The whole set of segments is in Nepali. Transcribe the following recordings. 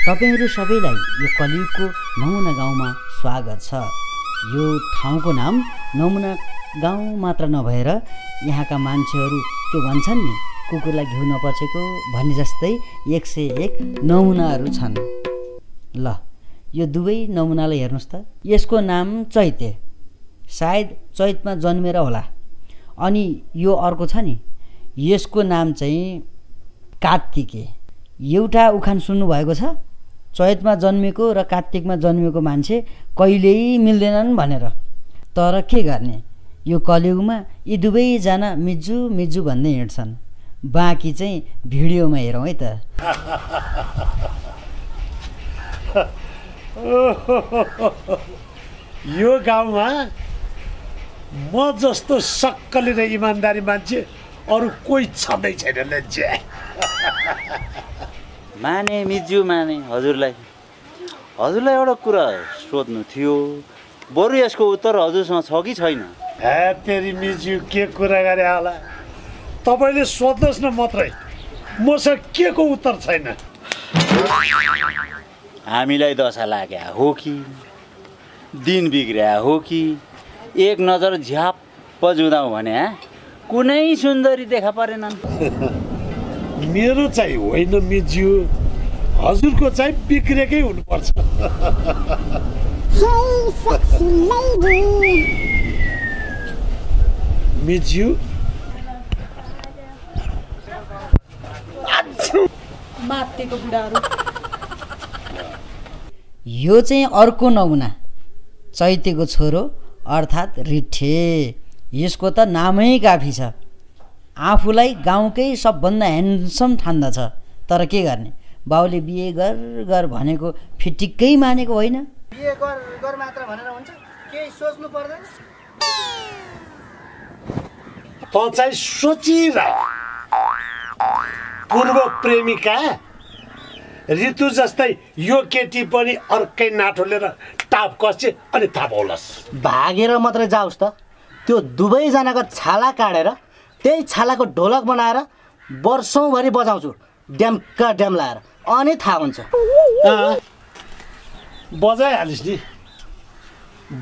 तपाईहरु सबैलाई यो कलियुगको नमुना गाउँमा स्वागत छ। यो ठाउँको नाम नमुना गाउँ मात्र नभएर यहाँका मान्छेहरू त्यो भन्छन् नि कुकुरलाई घिउ नपचेको भन्ने जस्तै 101 नमुनाहरू छन्। ल यो दुवै नमुनालाई हेर्नुस् त। यसको नाम चैते, सायद चैतमा जन्मेर होला। अनि यो अर्को छ नि, यसको नाम चाहिँ कार्तिके। एउटा उखान सुन्नु भएको छ, चैतमा जन्मेको र कार्तिकमा जन्मेको मान्छे कहिल्यै मिल्दैनन् भनेर। तर के गर्ने, यो कलियुगमा यी दुवैजना मिजु मिजु भन्दै हिँड्छन्। बाँकी चाहिँ भिडियोमा हेरौँ है त। यो गाउँमा म जस्तो सक्कली र इमान्दारी मान्छे अरू कोही छँदै छैन लज्जा। माने मिज्यू माने हजुरलाई एउटा कुरा सोध्नु थियो। बरु यसको उत्तर हजुरसँग छ कि छैन? हे तेरी मिज्यू के कुरा गरे होला, तपाईले सोध्नुहोस् न मात्रै, मसँग के को उत्तर छैन। हामीलाई दशा लाग्या हो कि दिन बिग्रिया हो कि एक नजर झ्याप्प जुदाउँ भने कुनै सुन्दरी देखा परेनन्। मेरो चाहिँ होइन मिज्यू, हजुरको चाहिँ बिग्रेकै हुनुपर्छ। मिज्यू मातेको बुढाहरू। यो चाहिँ अर्को नमुना, चैतेको छोरो अर्थात् रिठे। यसको त नामै काफी छ। आफूलाई गाउँकै सबभन्दा ह्यान्डसम ठान्दछ। तर के गर्ने, बाउले बिहे गर भनेको फिटिक्कै मानेको होइन। बिहे गर मात्र भनेर हुन्छ, केही सोच्नु पर्दैन। त चाहिँ सोचिरह। पूर्व प्रेमिका ऋतु जस्तै यो केटी पनि अर्कै नाठोलेर टाप कसे अनि थाहा पाउलास्। भागेर मात्रै जाओस् त, त्यो दुवैजनाको छाला काटेर त्यही छालाको ढोलक बनाएर वर्षौँभरि बजाउँछु ड्याम्का ड्याम लाएर, अनि थाहा हुन्छ। बजाइहालिस् नि,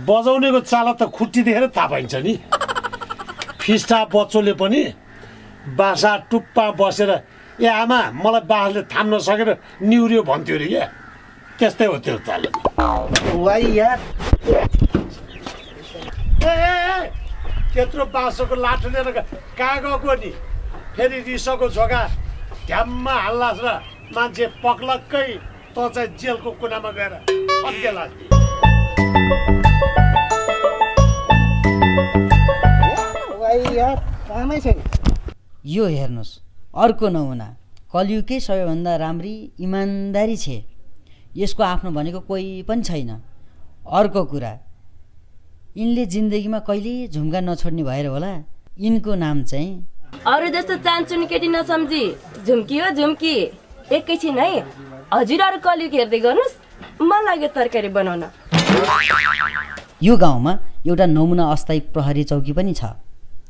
बजाउनेको चाला त खुट्टी देखेर थाहा पाइन्छ नि। फिस्टा बच्चोले पनि बासा टुप्पा बसेर ए आमा मलाई बासले थाम्न सकेर निहुर्यो भन्थ्यो अरे क्या, त्यस्तै हो त्यो चाल। त्यत्रो बाँसको लाठो लिएर कहाँ गएको नि, फेरि रिसको झोका ढ्याममा हाल्लास् र मान्छे पक्लक्कै त चाहिँ जेलको कुनामा गएर फर्केला। यो हेर्नुहोस् अर्को नमुना, कलियुगकै सबैभन्दा राम्री इमान्दारी छे। यसको आफ्नो भनेको कोही पनि छैन। अर्को कुरा, यिनले जिन्दगीमा कहिले झुम्का नछोड्ने भएर होला। यिनको नाम चाहिँ अरू जस्तो चान्चुन केटी नसम्झी झुम्की हो झुम्की। एकैछिन है, हजुरहरू कलियुग हेर्दै गर्नुहोस्, मन लाग्यो तरकारी बनाउन। यो गाउँमा एउटा नमुना अस्थायी प्रहरी चौकी पनि छ।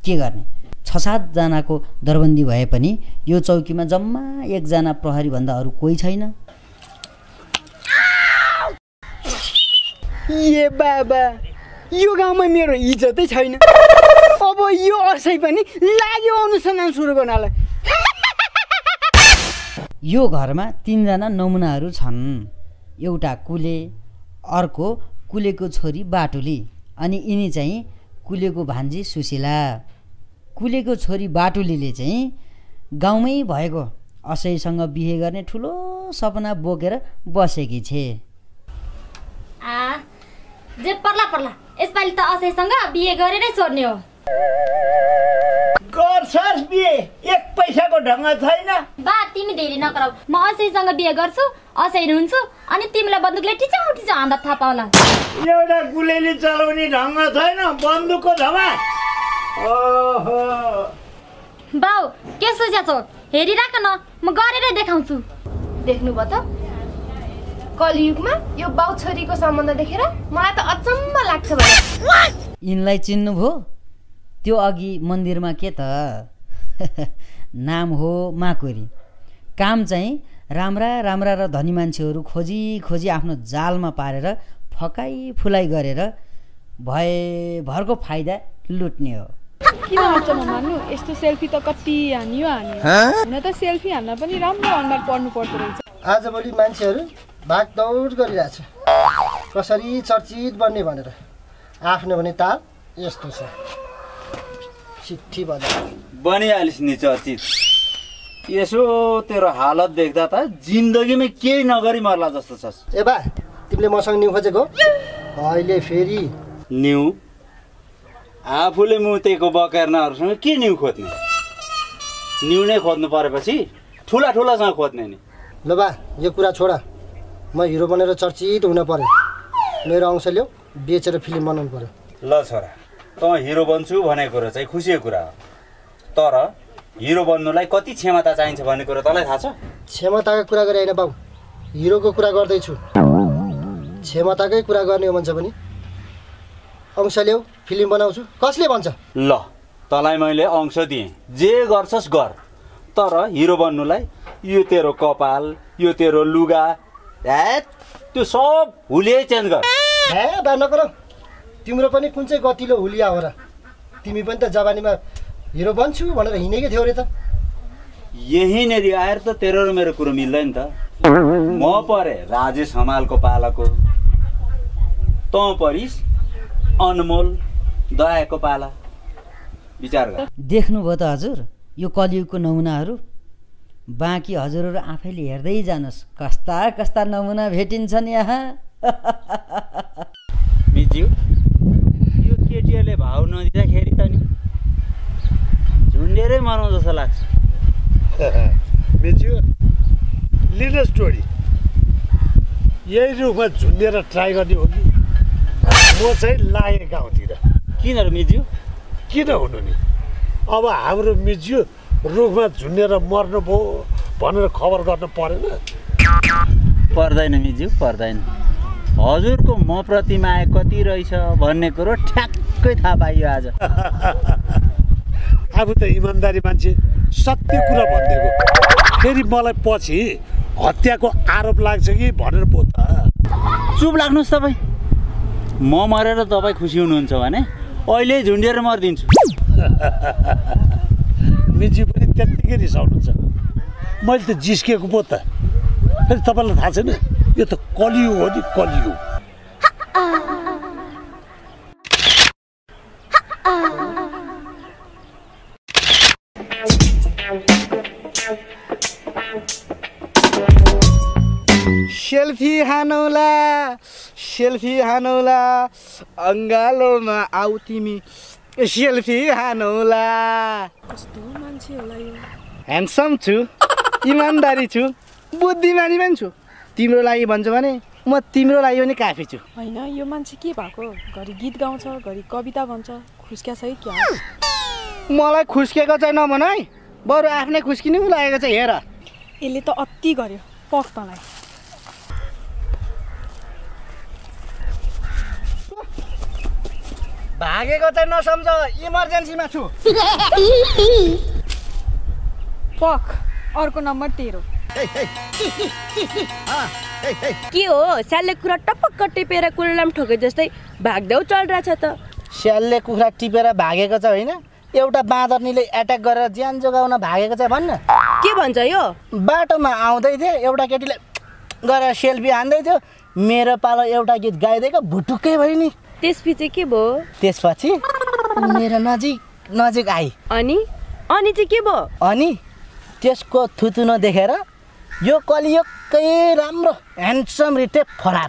के गर्ने, 6-7 जनाको दरबन्दी भए पनि यो चौकीमा जम्मा 1 जना प्रहरी भन्दा अरू कोही छैन। ए बाबा, यो गाउँमा मेरो इज्जतै छैन। अब यो असै पनि लाग्यो अनुसन्धान सुरु गर्नलाई। यो घरमा 3 जना नमुनाहरू छन्। एउटा कुले, अर्को कुलेको छोरी बाटुली, अनि यिनी चाहिँ कुलेको भान्जी सुशीला। कुलेको छोरी बाटुलीले चाहिँ गाउँमै भएको असैसँग बिहे गर्ने ठुलो सपना बोकेर बसेकी छे। जे पर्ला यसपालि त असैसँग बिहे गरेरै छोड्ने हो। गर्छस् बिहे, 1 पैसाको ढङ्ग छैन। बा तिमी धेरै नकराउ, म असैसँग बिहे गर्छु, असै हुन्छु, अनि तिमीलाई बन्दुकले टिचाउ हान्दा थाहा पाउला। एउटा गुलेली चलाउने ढङ्ग छैन, बन्दुकको धमा। ओहो बाउ के सोचेछौ, हेरिराख न, म गरेरै देखाउँछु। देख्नुभयो त, कलियुगमा यो बाउ छोरीको सम्बन्ध देखेर मलाई त अचम्म लाग्छ भने। यिनलाई चिन्नुभयो? त्यो अघि मन्दिरमा के त नाम हो माकुरी। काम चाहिँ राम्रा राम्रा र धनी मान्छेहरू खोजी खोजी आफ्नो जालमा पारेर फकाइ फुलाइ गरेर भरको फाइदा लुट्ने हो। किन अचम्म मान्नु, यस्तो सेल्फी त कति हानियो हुन त सेल्फी हान्न पनि राम्रो अनुहार पर्नु पर्दो रहेछ। आजभोलि मान्छेहरू भागदौड गरिरहेछ कसरी चर्चित बन्ने भनेर। आफ्नो भने ताल यस्तो छ, चिट्ठी बनिहालिस् नि चर्चित। यसो तेरो हालत देख्दा त जिन्दगीमै केही नगरी मर्ला जस्तो छस्। ए बा, तिमीले मसँग न्यु खोजेको? अहिले फेरि न्यु? आफूले मुतेको बकर्नाहरूसँग के न्यु खोज्ने? न्यु नै खोज्नु परेपछि ठुला ठुलासँग खोज्ने नि। ल बा, यो कुरा छोडा। म हिरो बनेर चर्चित हुन पर्यो। मेरो अंश ल्याऊ, बेचेर फिल्म बनाउनु पर्यो। ल छोरा, त हिरो बन्छु भनेको कुरा चाहिँ खुसीको कुरा हो, तर हिरो बन्नुलाई कति क्षमता चाहिन्छ भन्ने कुरा तँलाई थाहा छ? क्षमताको कुरा गरे होइन बाबु, हिरोको कुरा गर्दैछु। क्षमताकै कुरा गर्ने हो भन्छ भने अंश ल्याऊ, फिल्म बनाउँछु। कसले भन्छ? ल, तँलाई मैले अंश दिएँ, जे गर्छस् गर, तर हिरो बन्नुलाई यो तेरो कपाल, यो तेरो लुगा, त्यो सब हुलियै चेन्ज गर। हे बा नगर, तिम्रो पनि कुन चाहिँ गतिलो हुलिया हो र? तिमी पनि त जवानीमा हिरो बन्छु भनेर हिँडेकै थियौ रे त। यहीँनेरि आएर त तेरो र मेरो कुरो मिल्दैन त। म परे राजेश हमालको पालाको, तँ परिस् अनमोल दयाको पाला। विचार गर। देख्नुभयो त हजुर यो कलियुगको नमुनाहरू। बाँकी हजुरहरू आफैले हेर्दै जानुहोस्, कस्ता कस्ता नमुना भेटिन्छन् यहाँ। मिज्यू, यो केटीहरूले भाउ नदिँदाखेरि त नि झुन्डेरै मरौँ जस्तो लाग्छ। मिज्यू, लिन स्टोरी। यही रुखमा झुन्डेर ट्राई गर्ने हो कि म चाहिँ लागेँ गाउँतिर। किन र मिज्यू? किन हुनु नि, अब हाम्रो मिज्यू रुखमा झुन्डेर मर्नुभयो भनेर खबर गर्न परेन? पर्दैन मिज्यू, पर्दैन। हजुरको म प्रति माया कति रहेछ भन्ने कुरो ठ्याक्कै थाहा पाइयो आज। आफू त इमान्दारी मान्छे, सत्य कुरा भनिदिएको, फेरि मलाई पछि हत्याको आरोप लाग्छ कि भनेर पो त। चुप लाग्नुहोस् तपाईँ। म मरेर तपाईँ खुसी हुनुहुन्छ भने अहिले झुन्डिएर मरिदिन्छु। मिजी पनि त्यत्तिकै रिसाउनुहुन्छ। मैले त जिस्किएको पो त। फेरि तपाईँलाई थाहा छैन, यो त कलियुग हो नि, कलियुग। सेल्फी हानौला, सेल्फी हानौला, अङ्गालोमा आऊ तिमी, सेल्फी हानौला। कस्तो मान्छे होला यो? ह्यान्डसम छु, इमान्दारी छु, बुद्धिमानी पनि छु। तिम्रो लागि भन्छ भने म तिम्रो लागि पनि काफी छु। होइन, यो मान्छे के भएको? घरि गीत गाउँछ, घरि कविता भन्छ, खुस्क्या छ कि क्या? मलाई खुस्केको चाहिँ नभन है, बरु आफ्नै खुस्किनु लागेको छ। हेर, यसले त अति गर्यो, पख तँलाई। भागेको चाहिँ नसम्झ, इमर्जेन्सीमा छु। पख, अर्को नम्बर तेरो। के हो, स्यालले कुरा टपक्क टिपेर कुरालाम ठोके जस्तै भाग्दै चलिरहेछ त। स्यालले कुखुरा टिपेर भागेको छ होइन, एउटा बाँदरनीले एट्याक गरेर ज्यान जोगाउन भागेको छ भन्न। के भन्छ यो? बाटोमा आउँदै थिए, एउटा केटीले गएर सेल्फी हान्दै थियो, मेरो पालो एउटा गीत गाइदिएको भुटुक्कै भयो नि। त्यसपछि के भयो? त्यसपछि मेरो नजिक आई। अनि चाहिँ के भयो? अनि त्यसको थुतुनो देखेर यो कलियुगकै राम्रो ह्यान्डसम रिटे फरार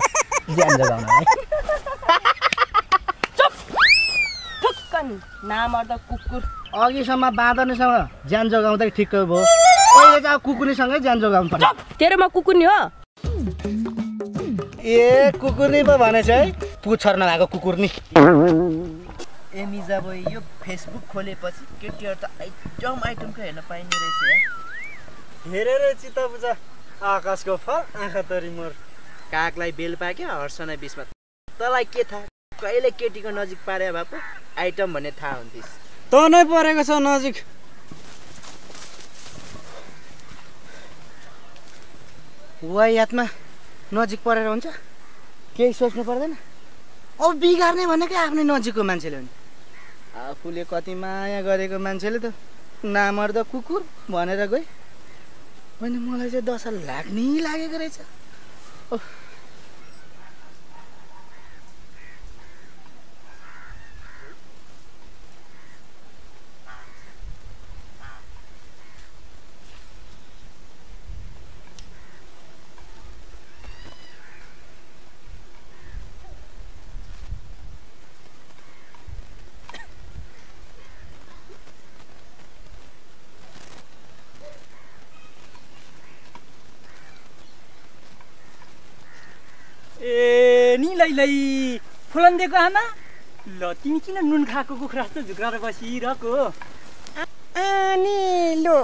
ज्यान जोगाउनलाई। ठुक्कन नामर्द कुकुर। अघिसम्म बाँदर्नेसँग ज्यान जोगाउँदै ठिक्कै भयो, अहिले चाहिँ कुकुरनीसँगै ज्यान जोगाउनु पर्छ। तेरोमा कुकुर नि हो? ए कुकुरनी पो भनेछ है, पुच्छर नभएको कुकुरनी। ए मिजा बोय, यो फेसबुक खोलेपछि केटीहरू त आइटमको हेर्न पाइने रहेछ है। हेरेर चित्त बुझा, आकाशको फल आँखा तरी मोर। कागलाई बेल पाक्यो, हर्षना बिचमा। तँलाई के थाहा, कहिले केटीको नजिक पारे भए पो आइटम भन्ने थाहा हुन्थिस्। त नै परेको छ नजिक। वायातमा नजिक परेर हुन्छ केही सोच्नु पर्दैन अब बिगार्ने भनेकै आफ्नै नजिकको मान्छेले हो नि आफूले कति माया गरेको मान्छेले त नामर्द कुकुर भनेर गए भने मलाई चाहिँ दशा लाग्नै लागेको रहेछ नि लै फुलन्देको आमा ल तिमी किन नुन खाएको कुखुरा जस्तो झुक्राएर बसिरहेको नि लो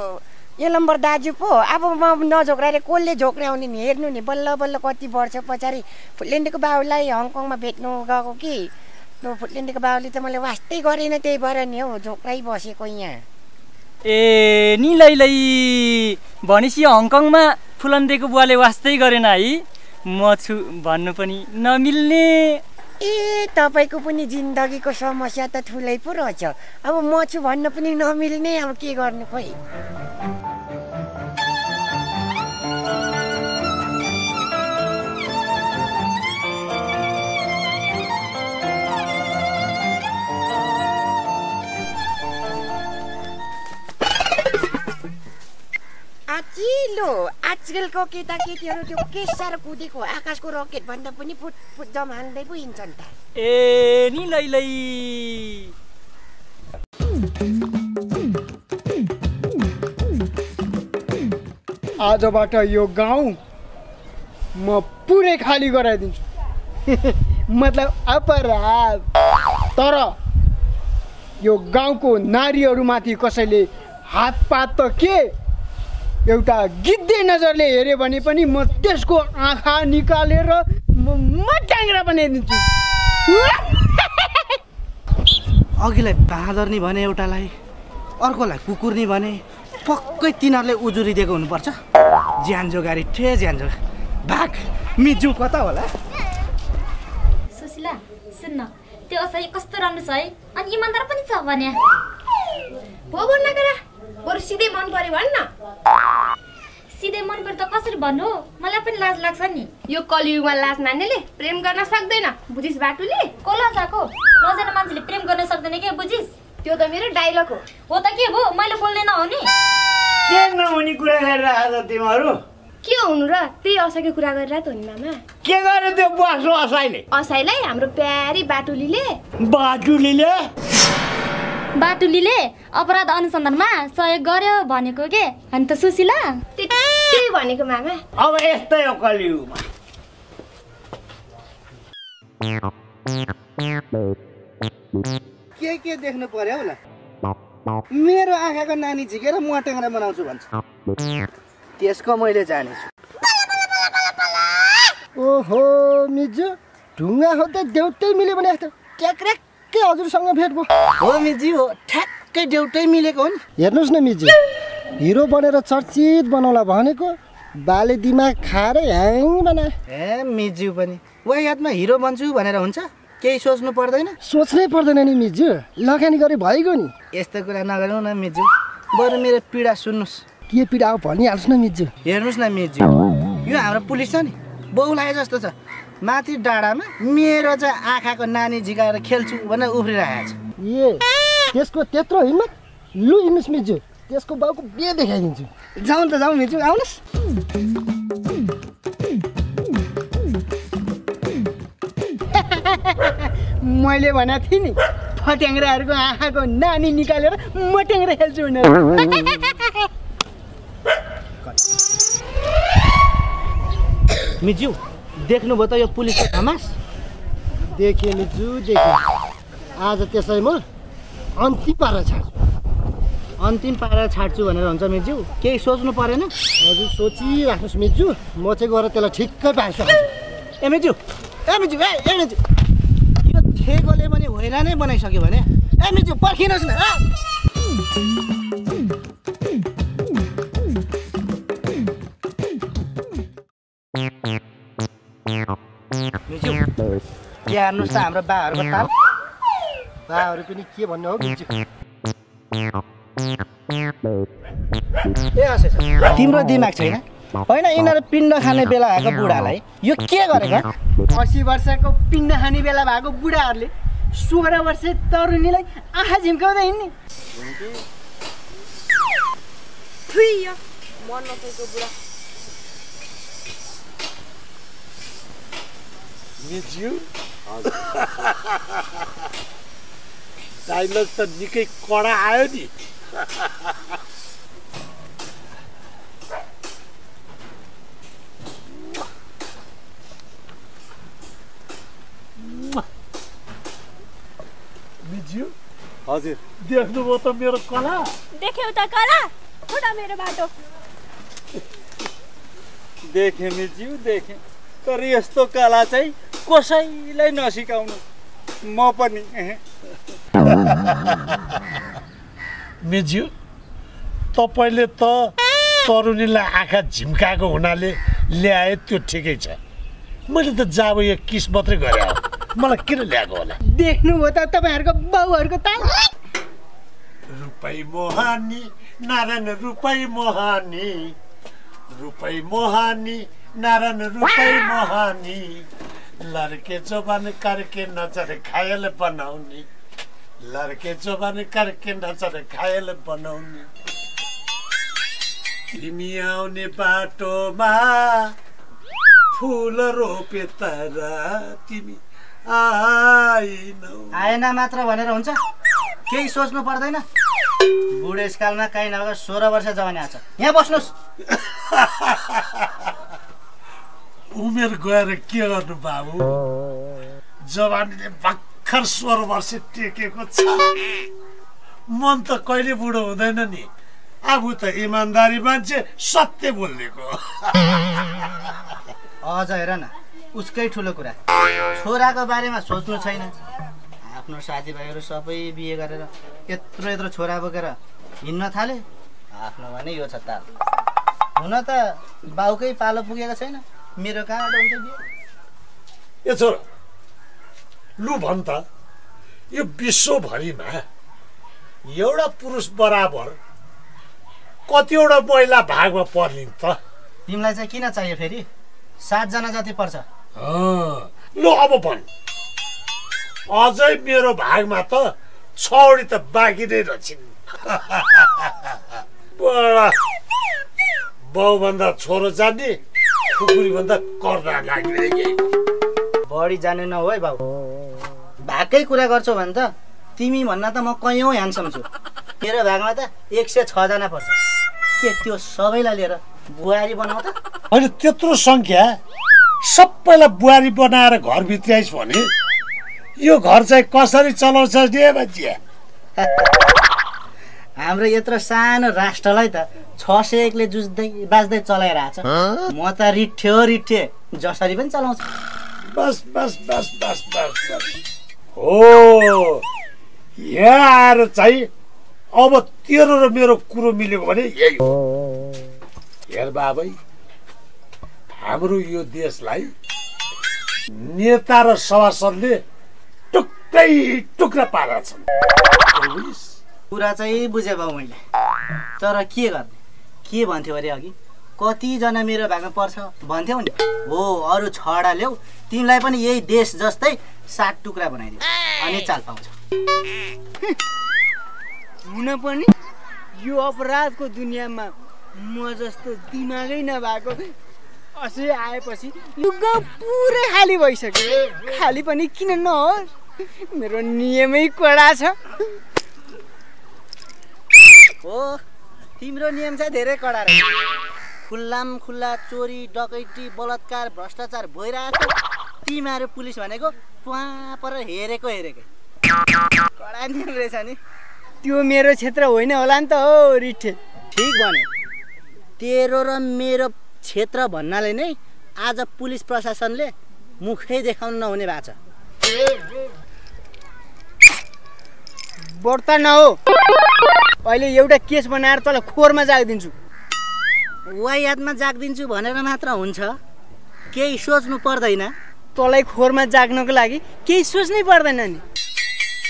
यो नम्बर दाजु पो अब म नझोक्राएर कसले झोक्राउने नि हेर्नु नि बल्ल बल्ल कति वर्ष पछाडि फुलेन्डेको बाबुलाई हङकङमा भेट्नु गएको कि फुलेन्डेको बाबुले त मलाई वास्तै गरेन त्यही भएर नि हौ झोक्राइ बसेको यहाँ ए नि लै भनेपछि हङकङमा फुलन्देको बुवाले वास्तै गरेन है म छु भन्नु पनि नमिल्ने ए तपाईको पनि जिन्दगीको समस्या त ठुलै पो रहेछ अब म छु भन्न पनि नमिल्ने अब के गर्नु खोइ लो आजकलको केटाकेटीहरू त्यो के साह्रो कुदेको आकाशको रकेट भन्दा पनि फुट फुट जम हान्दै पो हिँड्छन् त ए नि लै आजबाट यो गाउँ म पुरै खाली गराइदिन्छु मतलब अपराध तर यो गाउँको नारीहरूमाथि कसैले हातपात त के एउटा गिद्धे नजरले हेऱ्यो भने पनि म त्यसको आँखा निकालेर म ट्याङ्ग्रा बनाइदिन्छु अघिलाई बाँदर नि भने एउटालाई अर्कोलाई कुकुर नि भने पक्कै तिनीहरूले उजुरी दिएको हुनुपर्छ ज्यान जोगारी ठे ज्यान जोगा भाग मिजु कता होला सुशीला सुन्न त्यो असै कस्तो राम्रो छ है अनि इमानदार पनि छ भने भो भन्न गरा बरु सिधै मन पर्यो भन्न सिधै मन पर्यो त कसरी भन्नु मलाई पनि लाज लाग्छ नि यो कलियुगमा लाज मान्नेले प्रेम गर्न सक्दैन बुझिस बाटुले को लजाको नजाने मान्छेले प्रेम गर्न सक्दैन के बुझिस त्यो त मेरो डायलग हो त के भो मैले बोल्ने नहुने के नहुने कुरा गरेर आज तिमीहरू के हुनु र त्यही असैको कुरा गरेर त हो नि मामा के गर्यो त्यो बस्नु असैलाई हाम्रो प्यारी बाटुलीले अपराध अनुसन्धानमा सहयोग गर्यो भनेको के अनि त सुशीला त्यही भनेको मामा अब यस्तै हो कलियुगमा के देख्नु पर्यो होला मेरो आँखाको नानी झिकेर म टेङ्ग्रा बनाउँछु भन्छ त्यसको मैले जानेछु ओहो मिजु ढुङ्गा खोज्दा देउटै मिल्यो भने यस्तो ट्याक्र्याक्कै हजुरसँग भेट भयो हो मिजी हो ठ्याक्कै देउटै मिलेको हो नि हेर्नुहोस् न मिजु हिरो बनेर चर्चित बनाउला भनेको बाले दिमाग खाएर ह्याङ बनाए ए मिजु पनि वायातमा हिरो बन्छु भनेर हुन्छ केही सोच्नु पर्दैन सोच्नै पर्दैन नि मिजु लगानी गरे भइगयो नि यस्तो कुरा नगर्नु न मिजु बरु मेरो पीडा सुन्नुहोस् के पीडा हो भनिहाल्नुहोस् न मिजु हेर्नुहोस् न मिजु यो हाम्रो पुलिस छ नि बहुलाए जस्तो छ माथि डाँडामा मेरो चाहिँ आँखाको नानी झिकाएर खेल्छु भनेर उफ्रिरहेको छ ए त्यसको त्यत्रो हिम्मत लु हिँड्नुहोस् मिजु त्यसको बाउको बिहे देखाइदिन्छु जाउँ त जाउँ मिजु आउनुहोस् मैले भनेको थिएँ नि फट्याङ्ग्राहरूको आँखाको नानी निकालेर म ट्याङ्ग्रा खेल्छु भनेर मिजु देख्नुभयो त यो पुलिसको धमास देखेँ मिजु देखेँ आज त्यसै म अन्तिम पारा छाड्छु भनेर हुन्छ मिजु केही सोच्नु परेन हजुर सोचिराख्नुहोस् मिजु म चाहिँ गएर त्यसलाई ठिक्कै पार्छु ए मिजु यो ठेगोले पनि होइन नै बनाइसक्यो भने ए मिजु पर्खिनुहोस् न के हेर्नुहोस् त हाम्रो बाहरूको ताल। बाहरू पनि के भन्ने हो गिन्छु। ए आशा तिम्रो दिमाग छैन? होइन यिनीहरू पिण्ड खाने बेला भएको बुढालाई यो के गरेको? 80 वर्षको पिण्ड खाने बेला भएको बुढाहरूले 16 वर्ष तरुनीलाई आँखा झिम्काउँदै हिँड्ने। मन नसकेको बुढा। मिज्यू डाइलग त निकै कडा आयो नि। मिज्यू हजुर देख्नुभयो त मेरो कला? देख्यौ त कला? उडा मेरो बाटो। देखेँ मिज्यू देखेँ, तर यस्तो कला चाहिँ कसैलाई नसिकाउनु। म पनि मिज्यू तपाईँले त तरुणीलाई आँखा झिम्काएको हुनाले ल्याए त्यो ठिकै छ। मैले त जाब यो किस मात्रै गरे हो, मलाई किन ल्याएको होला? देख्नुभयो त तपाईँहरूको बाउहरूको ताल। रुपै मोहानी नारायण रुपै मोहानी, रुपै मोहानी नारायण रुपै मोहानी, लड़के जवान करके नजर घायल बनाउने, लड़के जवान करके नजर घायल बनाउने। तिमी आउने बाटोमा फुल रोपे तर तिमी आएनौ। आएन मात्र भनेर हुन्छ? केही सोच्नु पर्दैन? बुढेसकालमा काहीँ नभए 16 वर्ष जवानी आछ। यहाँ बस्नुहोस्। उमेर गएर के गर्नु बाबु, जवानीले भर्खर 16 वर्ष टेकेको छ। मन त कहिले बुढो हुँदैन नि। आफू त इमान्दारी मान्छे, सत्य बोलेको। अझ हेर न, उसकै ठुलो कुरा छोराको बारेमा सोच्नु छैन। आफ्नो साथीभाइहरू सबै बिहे गरेर यत्रो यत्रो छोरा बोकेर हिँड्न थाले। आफ्नो भने यो छ ताल। हुन त बाउकै पालो पुगेको छैन, मेरो कहाँबाट हुन्छ बिहे? ए छोरा लु भन् त, यो विश्वभरिमा एउटा पुरुष बराबर कतिवटा महिला भागमा पर्लिन् त? तिमीलाई चाहिँ किन चाहियो फेरि? 7 जना जति पर्छ। लु अब भन्, अझै मेरो भागमा त 6 त बाँकी नै रहेछन्। बडा बाउभन्दा छोरो जाने, खुकुरीभन्दा कर्दा लाग्ने। बढी जाने न हो है बाउ। भागकै कुरा गर्छौ भने त तिमी भन्न त म कयौँ ह्यान्डसम छु। मेरो भागमा त 106 जना पर्छ। के त्यो सबैलाई लिएर बुहारी बनाऊ त? होइन, त्यत्रो सङ्ख्या सबैलाई बुहारी बनाएर घरभित्र आइस् भने यो घर चाहिँ कसरी चलाउँछ नि बाजिया? हाम्रो यत्रो सानो राष्ट्रलाई त 601 ले जुझ्दै बाज्दै चलाइरहेछ। म त रिठ्ठे जसरी पनि चलाउँछ। बस बस बस बस बस बस हो, यहाँ आएर चाहिँ अब तेरो र मेरो कुरो मिलेको भने यही हो। हेर बाबै, हाम्रो यो देशलाई नेता र सभासदले टुक्रै टुक्रा पारेका छन्। कुरा चाहिँ बुझे बाउ मैले, तर के गर्ने? के भन्थ्यो अरे अघि? कतिजना मेरो भागमा पर्छ भन्थ्यौ नि? हो, अरू 6 ल्याऊ, तिमीलाई पनि यही देश जस्तै 7 टुक्रा बनाइदियो, अनि चाल पाउँछ। हुन पनि यो अपराधको दुनियाँमा म जस्तो दिमागै नभएको असै आएपछि यो गाउँ पुरै खाली भइसक्यो। खाली पनि किन नहोस्, मेरो नियमै कडा छ। हो, तिम्रो नियम चाहिँ धेरै कडा रहेछ। खुल्लाम खुल्ला चोरी डकैती बलात्कार भ्रष्टाचार भइरहेको, तिमीहरू पुलिस भनेको पुहाँ पर हेरेकै कडा नियम रहेछ नि। त्यो मेरो क्षेत्र होइन होला नि त हो रिठे। ठिक भन्यो, तेरो र मेरो क्षेत्र भन्नाले नै आज पुलिस प्रशासनले मुखै देखाउनु नहुने भएको छ। बढ्ता नहो, अहिले एउटा केस बनाएर तल खोरमा जागिदिन्छु। वायादमा जागिदिन्छु भनेर मात्र हुन्छ, केही सोच्नु पर्दैन। तँलाई खोरमा जाग्नको लागि केही सोच्नै पर्दैन नि।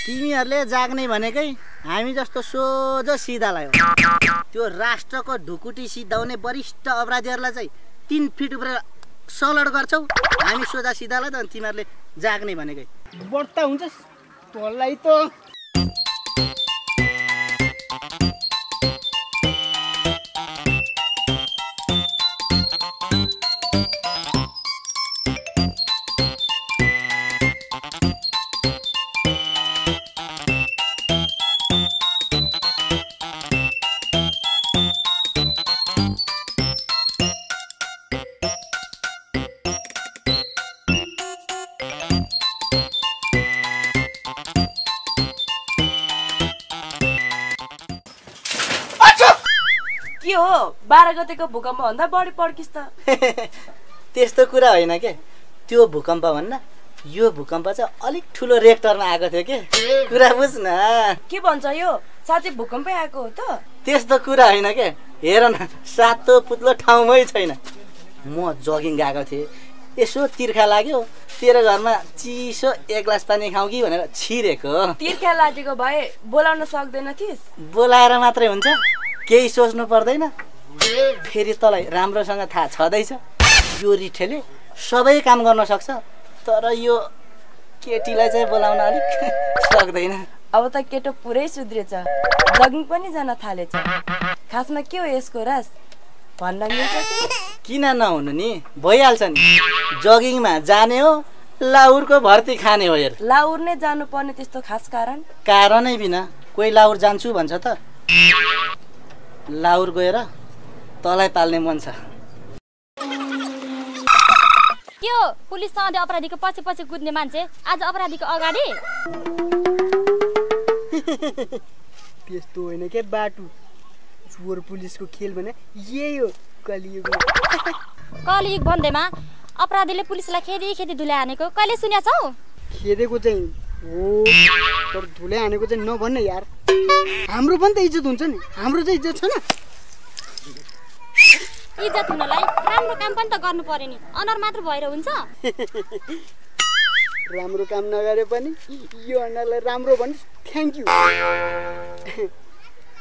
तिमीहरूले जाग्ने भनेकै हामी जस्तो सोझो सिधालाई हो। त्यो राष्ट्रको ढुकुटी सिधाउने वरिष्ठ अपराधीहरूलाई चाहिँ 3 फिट उब्रेर सलट गर्छौ। हामी सोझा सिधालाई त तिमीहरूले जाग्ने भनेकै बढ्ता हुन्छस् तँलाई त। के हो 12 गतेको भूकम्प भन्दा बढी पड्किस् त। त्यस्तो कुरा होइन के, त्यो भूकम्प भन्न यो भूकम्प चाहिँ अलिक ठुलो रेक्टरमा आएको थियो के। कुरा बुझ न। के भन्छ यो साँच्चै भूकम्पै आएको हो त? त्यस्तो कुरा होइन के। हेर न सातो पुत्लो ठाउँमै छैन। म जगिङ गएको थिएँ, यसो तिर्खा लाग्यो, तेरो घरमा चिसो 1 ग्लास पानी खाऊ कि भनेर छिरेको। तिर्खा लागेको भए बोलाउन सक्दैन थिइस्? बोलाएर मात्रै हुन्छ, केही सोच्नु पर्दैन। फेरि तँलाई राम्रोसँग थाहा छँदैछ यो रिठेले सबै काम गर्न सक्छ, तर यो केटीलाई चाहिँ बोलाउन अलिक सक्दैन। अब त केटो पुरै सुध्रेछ, जगिङ पनि जान थालेछ। खासमा के हो यसको राज भन्न मिल्छ कि? किन नहुनु नि, भइहाल्छ नि। जगिङमा जाने हो, लाउरको भर्ती खाने हो। हेर लाउर नै जानु पर्ने त्यस्तो खास कारण? कारणै बिना कोही लाउर जान्छु भन्छ त? लाउर गएर तँलाई पाल्ने मन छ। त्यो पुलिस सधैँ अपराधीको पछि पछि कुद्ने मान्छे आज अपराधीको अगाडि। त्यस्तो होइन के बाटु, चोर पुलिसको खेल भने यही हो कलियुग। कलियुग भन्दैमा अपराधीले पुलिसलाई खेदी खेदी धुले हानेको कहिले सुन्या छौ? खेदेको चाहिँ हो, तर धुले हानेको चाहिँ नभन्ने यार। हाम्रो पनि त इज्जत हुन्छ नि, हाम्रो चाहिँ इज्जत छैन। इज्जत हुनलाई राम्रो काम पनि त गर्नु पर्यो नि, अनर मात्र भएर हुन्छ? राम्रो काम नगरे पनि यो अनरलाई राम्रो भन्नु। Thank you.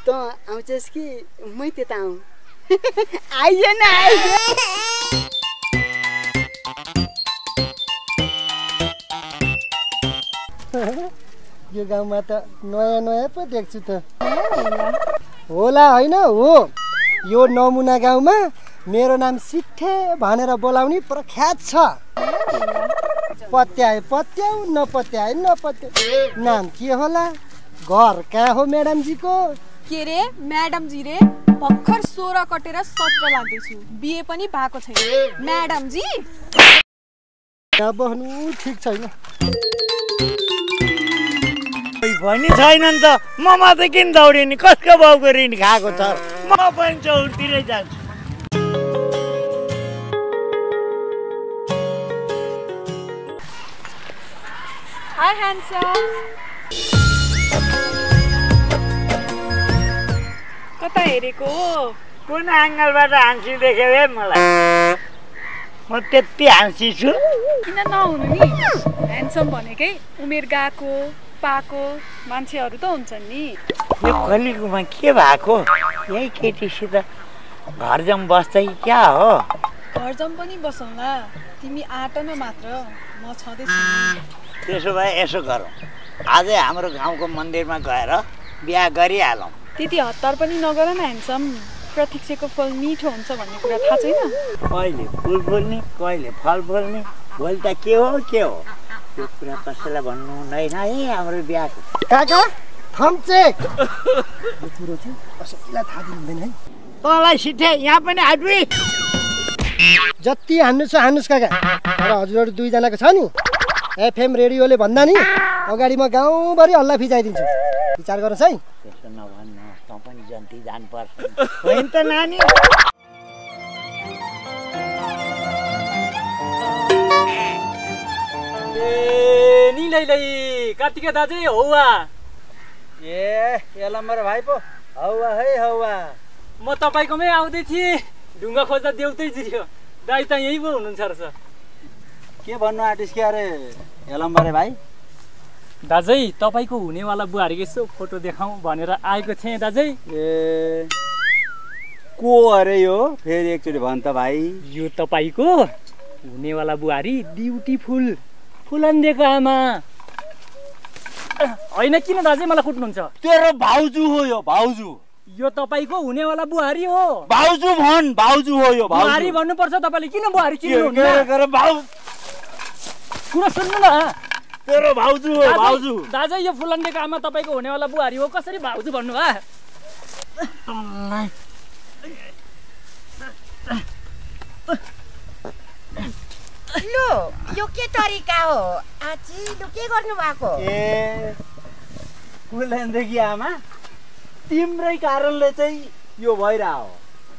त आउँछस् कि मै त्यता आउँ? आइज न आइज। यो गाउँमा त नयाँ नयाँ पो देख्छु त। होला होइन हो, यो नमुना गाउँमा मेरो नाम सिट्ठे भनेर बोलाउने प्रख्यात छ। पत्याए पत्याउ, नपत्याए नपत्याउ। नाम के होला? घर कहाँ हो म्याडमजीको? के रे म्याडमजी रे, भर्खर 16 कटेर 17 लाग्दैछु, बिहे पनि भएको छैन। म्याडमजी बस्नु ठिक छैन भनी छैन नि त। म मात्रै किन दौडिने? कसको बाउको ऋण खाएको छ? म पनि चौरतिरै जान्छु। High handsome. कता हेरेको हो? कुन एङ्गलबाट हाँसी देख्यो है मलाई? म त्यति हाँसी छु? किन नहुनु नि, ह्यान्डसम भनेकै उमेर गएको पाएको मान्छेहरू त हुन्छन् नि। यो कलियुगमा के भएको? यही केटीसित घर जाउँ बस्दै क्या हो? घर जाउँ पनि बसौँला, तिमी आँट न मात्र, म छँदैछु। त्यसो भए यसो गरौँ, आजै हाम्रो गाउँको मन्दिरमा गएर बिहा गरिहालौँ। त्यति हतार पनि नगर न ह्यान्डसम, प्रतीक्षाको फल मिठो हुन्छ भन्ने कुरा थाहा छैन? कहिले फुल फुल्ने, कहिले फल फुल्ने, भोलि त के हो के हो त्यो कुरा कसैलाई भन्नु हुँदैन है हाम्रो बिहाको। काका थम्चेक यो कुरो चाहिँ कसैलाई थाहा दिनुहुँदैन है। तँलाई सिठे यहाँ पनि आइपुगे। जति हान्नु छ हान्नुस् काका, तर हजुरहरू दुईजनाको छ नि एफएम रेडियोले भन्दा नि अगाडि म गाउँभरि हल्ला फिजाइदिन्छु। विचार गर्नुहोस् है। त्यसो नभन्न, तँ पनि जन्ती जानुपर्छ होइन त नानी? ए नि लै कार्तिक दाजु हौवा। ए यलम्बर भाइ पो हौवा है हौवा। म तपाईँकोमै आउँदै थिएँ, ढुङ्गा खोज्दा देउतै जिरियो। दाइ त यहीँ पो हुनुहुन्छ रहेछ। के भन्नु आँटिस के अरे हेलम्बरे भाइ? दाजै तपाईँको हुनेवाला बुहारीको यसो फोटो देखाउँ भनेर आएको थिएँ दाजै। ए को अरे यो? फेरि एकचोटि भन् त भाइ। यो तपाईँको हुनेवाला बुहारी ब्युटिफुल फुलन्देको आमा होइन। किन दाजै मलाई कुट्नुहुन्छ? तेरो भाउजू हो यो, भाउजू। यो तपाईँको हुनेवाला बुहारी हो। भाउजू भन्, भाउजू हो यो, भाउजू। बुहारी भन्नुपर्छ तपाईँले, किन बुहारी चिन्नुहुन्न? कुरा सुन्नु न, तेरो भाउजू हो, भाउजू। दाजै यो फुलन्देको आमा तपाईँको हुनेवाला बुहारी हो, कसरी भाउजू भन्नु भा? लु यो के तरिका हो आची? लु के गर्नु भएको? ए फुलन्देकी आमा, तिम्रै कारणले चाहिँ यो भइरह हो।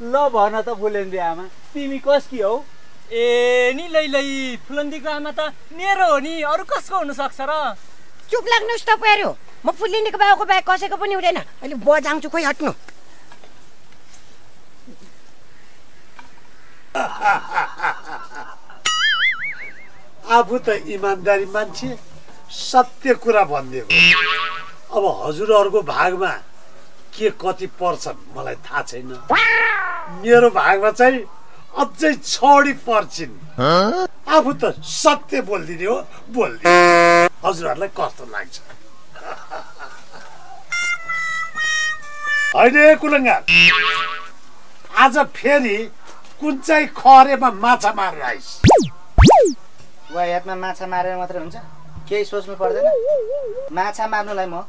ल भन त फुलन्दी आमा, तिमी कसकी हौ? ए नि लै फुलन्दीको आमा त मेरो हो नि, अरू कसको हुन सक्छ र? चुप लाग्नुहोस् तपाईँहरू, म फुलन्दीको बाबुको बाहेक कसैको पनि हुँदैन। अहिले बजाउँछु, खोइ हट्नु। आफू त इमान्दारी मान्छे, सत्य कुरा भनिदिएको। अब हजुरहरूको भागमा के कति पर्छन् मलाई थाहा छैन। मेरो भागमा चाहिँ अझै 6 पर्छिन्। आफू त सत्य बोलिदिने हो, बोलिदिने। हजुरहरूलाई कस्तो लाग्छ? होइन कुलङ्गा, आज फेरि कुन चाहिँ खरेमा माछा मारेर आइस? वायातमा माछा मारेर मात्र हुन्छ? केही सोच्नु पर्दैन? माछा मार्नुलाई म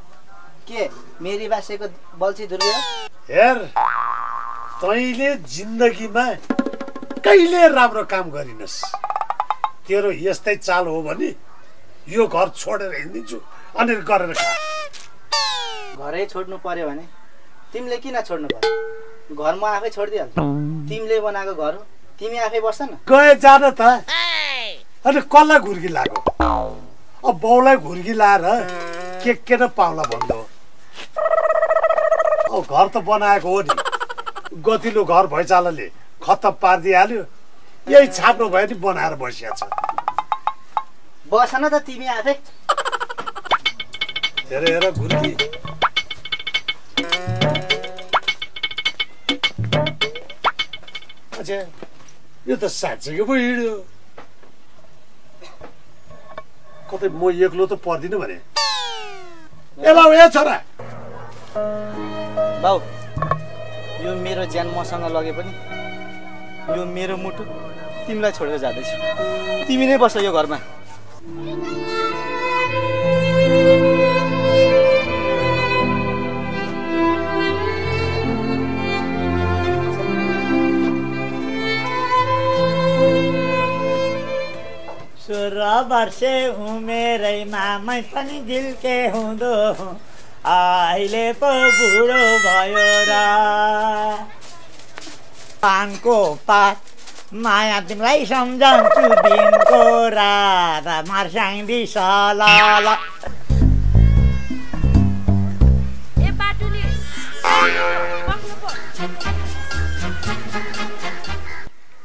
के मेरी बासेको बल्छी धुर्वे? हेर, तैँले जिन्दगीमा कहिले राम्रो काम गरिनस्। तेरो यस्तै चाल हो भने यो घर छोडेर हिँडिदिन्छु अनि गरेर खा। घरै छोड्नु पर्यो भने तिमीले किन छोड्नु पर्यो? घर म आफै छोडिदिइहाल्छु। तिमीले बनाएको घर हो, तिमी आफै बस्छ न। गए जान त, अनि कसलाई घुर्की लाग्यो? अब बाउलाई घुर्की लाएर के न पाउला भन्नु हो? अब घर त बनाएको हो नि, गतिलो घर भैँचालोले खत्तम पारिदिइहाल्यो। यही छाप्नु भयो नि, बनाएर बसिया छ। बस न त तिमी आफै। हेर हेर घुर्की। अच्छा, यो त साँच्चैको पो हिँड्यो। कतै म एक्लो त पर्दिनँ भने। ए बाउ, ए छोरा। बाउ, यो मेरो ज्यान मसँग लगे पनि यो मेरो मुटु तिमीलाई छोडेर जाँदैछु। तिमी नै बस्छ यो घरमा। वर्षे उमेरैमा मै पनि दिल के हुँदो, अहिले पो बुढो भयो र। पानको पात माया तिमीलाई सम्झन्छु दिनको रात, मर्स्याङ्दी सलाल। ए बाटुली,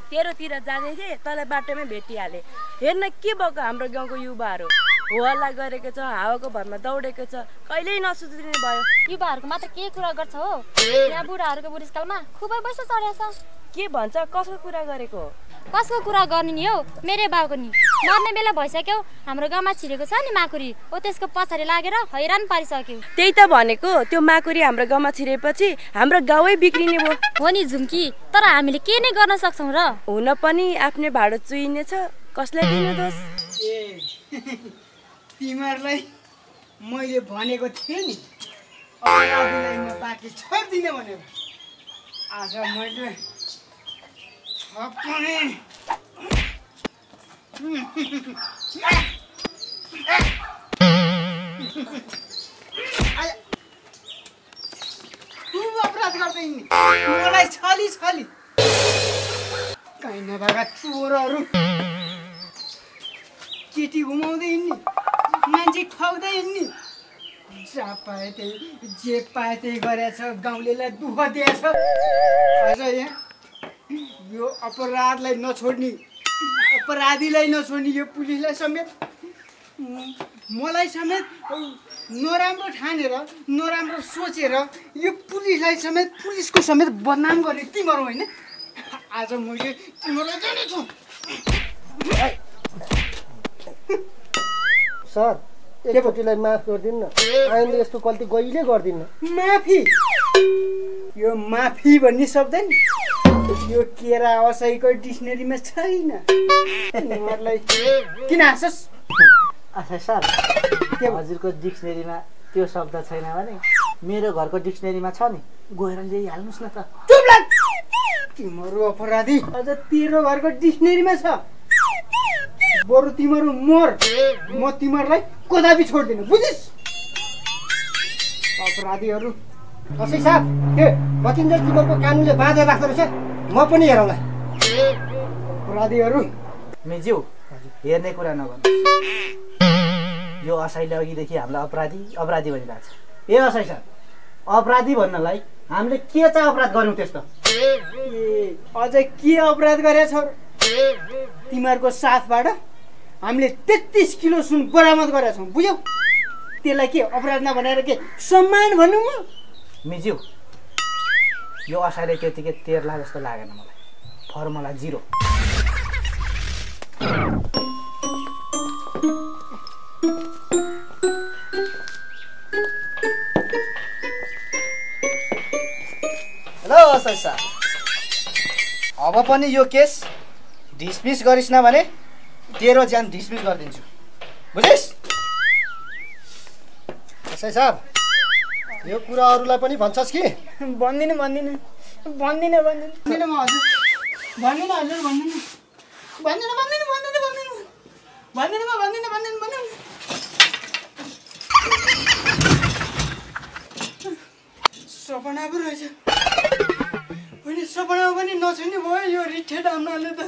तेरोतिर जाँदै थिएँ, तँलाई बाटोमै भेटिहालेँ। हेर्न के भएको हाम्रो गाउँको युवाहरू, हो हल्ला गरेको छ, हावाको भरमा दौडेको छ, कहिल्यै नसुध्रिने भयो। युवाहरूको मात्र के कुरा गर्छ हो? यहाँ बुढाहरूको बुढेसकालमा खुबै पैसा चढेछ। के भन्छ? कसको कुरा गरेको? कसको कुरा गर्ने नि हौ? मेरै बाउको नि। मर्ने बेला भइसक्यो, हाम्रो गाउँमा छिरेको छ नि माकुरी, ओ त्यसको पछाडि लागेर हैरान पारिसक्यो। त्यही त भनेको, त्यो माकुरी हाम्रो गाउँमा छिरेपछि हाम्रो गाउँै बिग्रिने भयो। हो नि झुम्की, तर हामीले के नै गर्न सक्छौँ र? हुन पनि आफ्नै भाडो चुइनेछ, कसलाई दिनु दोष? ए तिमीहरूलाई मैले भनेको थिएँ नि, अपराधीलाई म बाँकी छोड्दिनँ भनेर। आज मैले अपराध गर्दै मलाई छली कहीँ नभएका चोरहरू केटी घुमाउँदै हिँड्ने, मान्छे ठग्दै हिँड्ने, जहाँ पाए त्यही जे पाए त्यही गरेछ, गाउँलेलाई दुःख दिएछ। अझ यहाँ यो अपराधलाई नछोड्ने अपराधीलाई नछोड्ने यो पुलिसलाई समेत मलाई समेत नराम्रो ठानेर नराम्रो सोचेर यो पुलिसलाई समेत पुलिसको समेत बदनाम गर्ने तिमीहरू होइन आज मैले तिमीहरूलाई जानेछु सर एकचोटिलाई माफ गरिदिनु न आइन्दा यस्तो गल्ती कहिले गर्दिन्न माफी यो माफी भन्ने शब्द नि यो केरा असैको डिक्सनेरीमा छैन तिमीहरूलाई किन हाँसोस् अच्छा सर त्यो हजुरको डिक्सनेरीमा त्यो शब्द छैन भने मेरो घरको डिक्सनेरीमा छ नि गएर ल्याइहाल्नुहोस् न त चुप लाग तिमीहरू अपराधी अझ तेरो घरको डिक्सनेरीमा छ बरु तिमीहरू मर म तिमीहरूलाई कदापि छोड्दिनँ बुझिस् अपराधीहरू कसै साहब के कतिन्जेल तिमीहरूको कानुनले बाँधेर राख्दो रहेछ म पनि हेरौँला अपराधीहरू मेज्यू हेर्ने कुरा नगर्नु यो असैले अघिदेखि हामीलाई अपराधी भनिरहेको छ ए असै सर अपराधी भन्नलाई हामीले के चाहिँ अपराध गर्यौँ त्यस्तो अझै के अपराध गरेछौ तिमीहरूको साथबाट हामीले 33 किलो सुन बरामद गरेका छौँ बुझ्यौ त्यसलाई के अपराध नभनेर के सम्मान भन्नु म मिज्यू यो असैले त्यतिकै तेर्ला जस्तो लागेन मलाई फर्मुला 0 हेलो असै सर अब पनि यो केस डिसमिस गरिस् न भने तेरो ज्यान डिसमिस गरिदिन्छु बुझिस् कसै साहब यो कुरा अरूलाई पनि भन्छस् कि भन्दिनँ म हजुर भन्दिनँ सपना पो रहेछ होइन सपना पनि नछैने भयो यो रिठे डाम्नाले त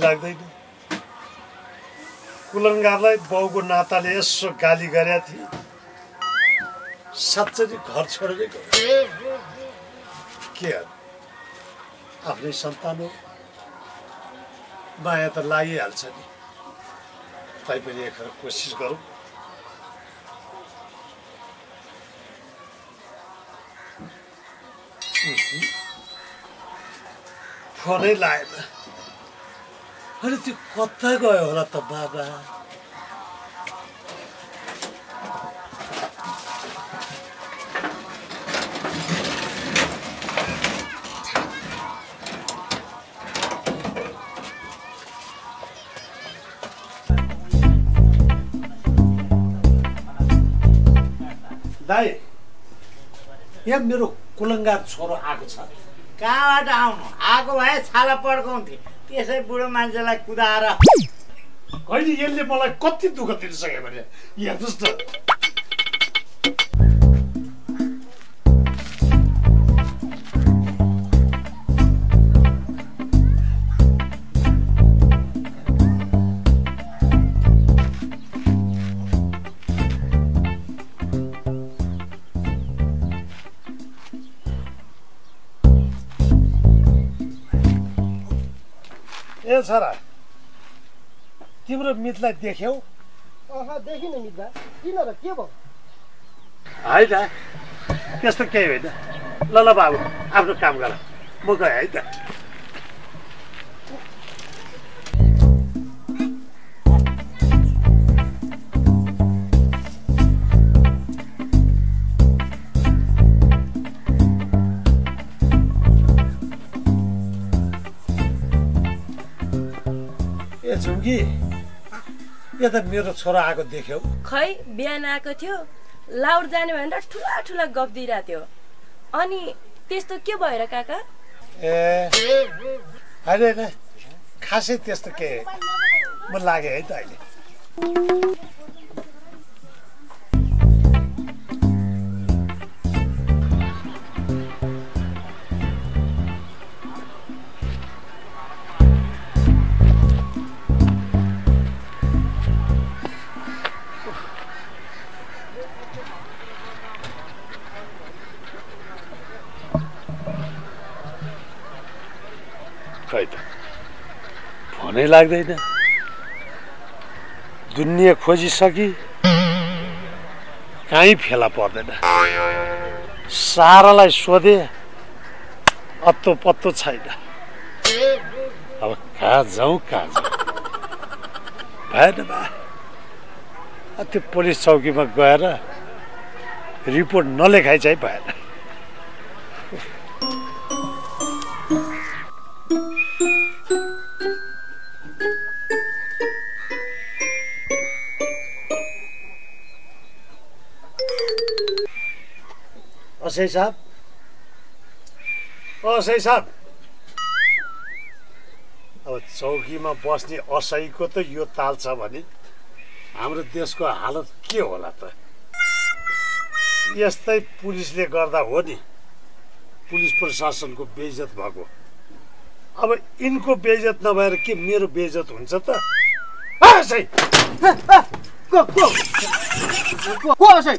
लाग्दैन कुलङ्गारलाई बाउको नाताले यसो गाली गरेका थिए साँच्चै घर छोडेर गयो के आफ्नै सन्तान हो माया त लागिहाल्छ नि तैपनि एक कोसिस गरौँ फोनै लागेन अरे त्यो कता गयो होला त बाबा दाइ यहाँ मेरो कुलङ्गार छोरो आएको छ कहाँबाट आउनु आएको भए छाला पड्काउँथे त्यसै बुढो मान्छेलाई कुदाएर कहिले यसले मलाई कति दुःख दिइसक्यो भने हेर्नुहोस् न ए छोरा तिम्रो मितलाई देख्यौ देखिन मितबा किन र के भयो होइन त्यस्तो केही होइन ल ल बाबु आफ्नो काम गर म गएँ है त झुम्की यो त मेरो छोरा आएको देख्यौ खै बिहान आएको थियो लाउड जाने भनेर ठुला ठुला गफ दिइरहेको थियो अनि त्यस्तो के भएर काका ए होइन खासै त्यस्तो के म लागे है त अहिले मनै लाग्दैन। दुनियाँ खोजिसकी कहीँ फेला पर्दैन। सारालाई सोधे अत्तो पत्तो छैन। अब कहाँ जाउँ भएन बा। त्यो पुलिस चौकीमा गएर रिपोर्ट नलेखाइ चाहिँ भएन। असै साहब, असै साहब, अब चौकीमा बस्ने असैको त यो ताल छ भने हाम्रो देशको हालत के होला त? यस्तै पुलिसले गर्दा हो नि पुलिस प्रशासनको बेइज्जत भएको। अब यिनको बेइज्जत नभएर के मेरो बेइज्जत हुन्छ त? असै को असै?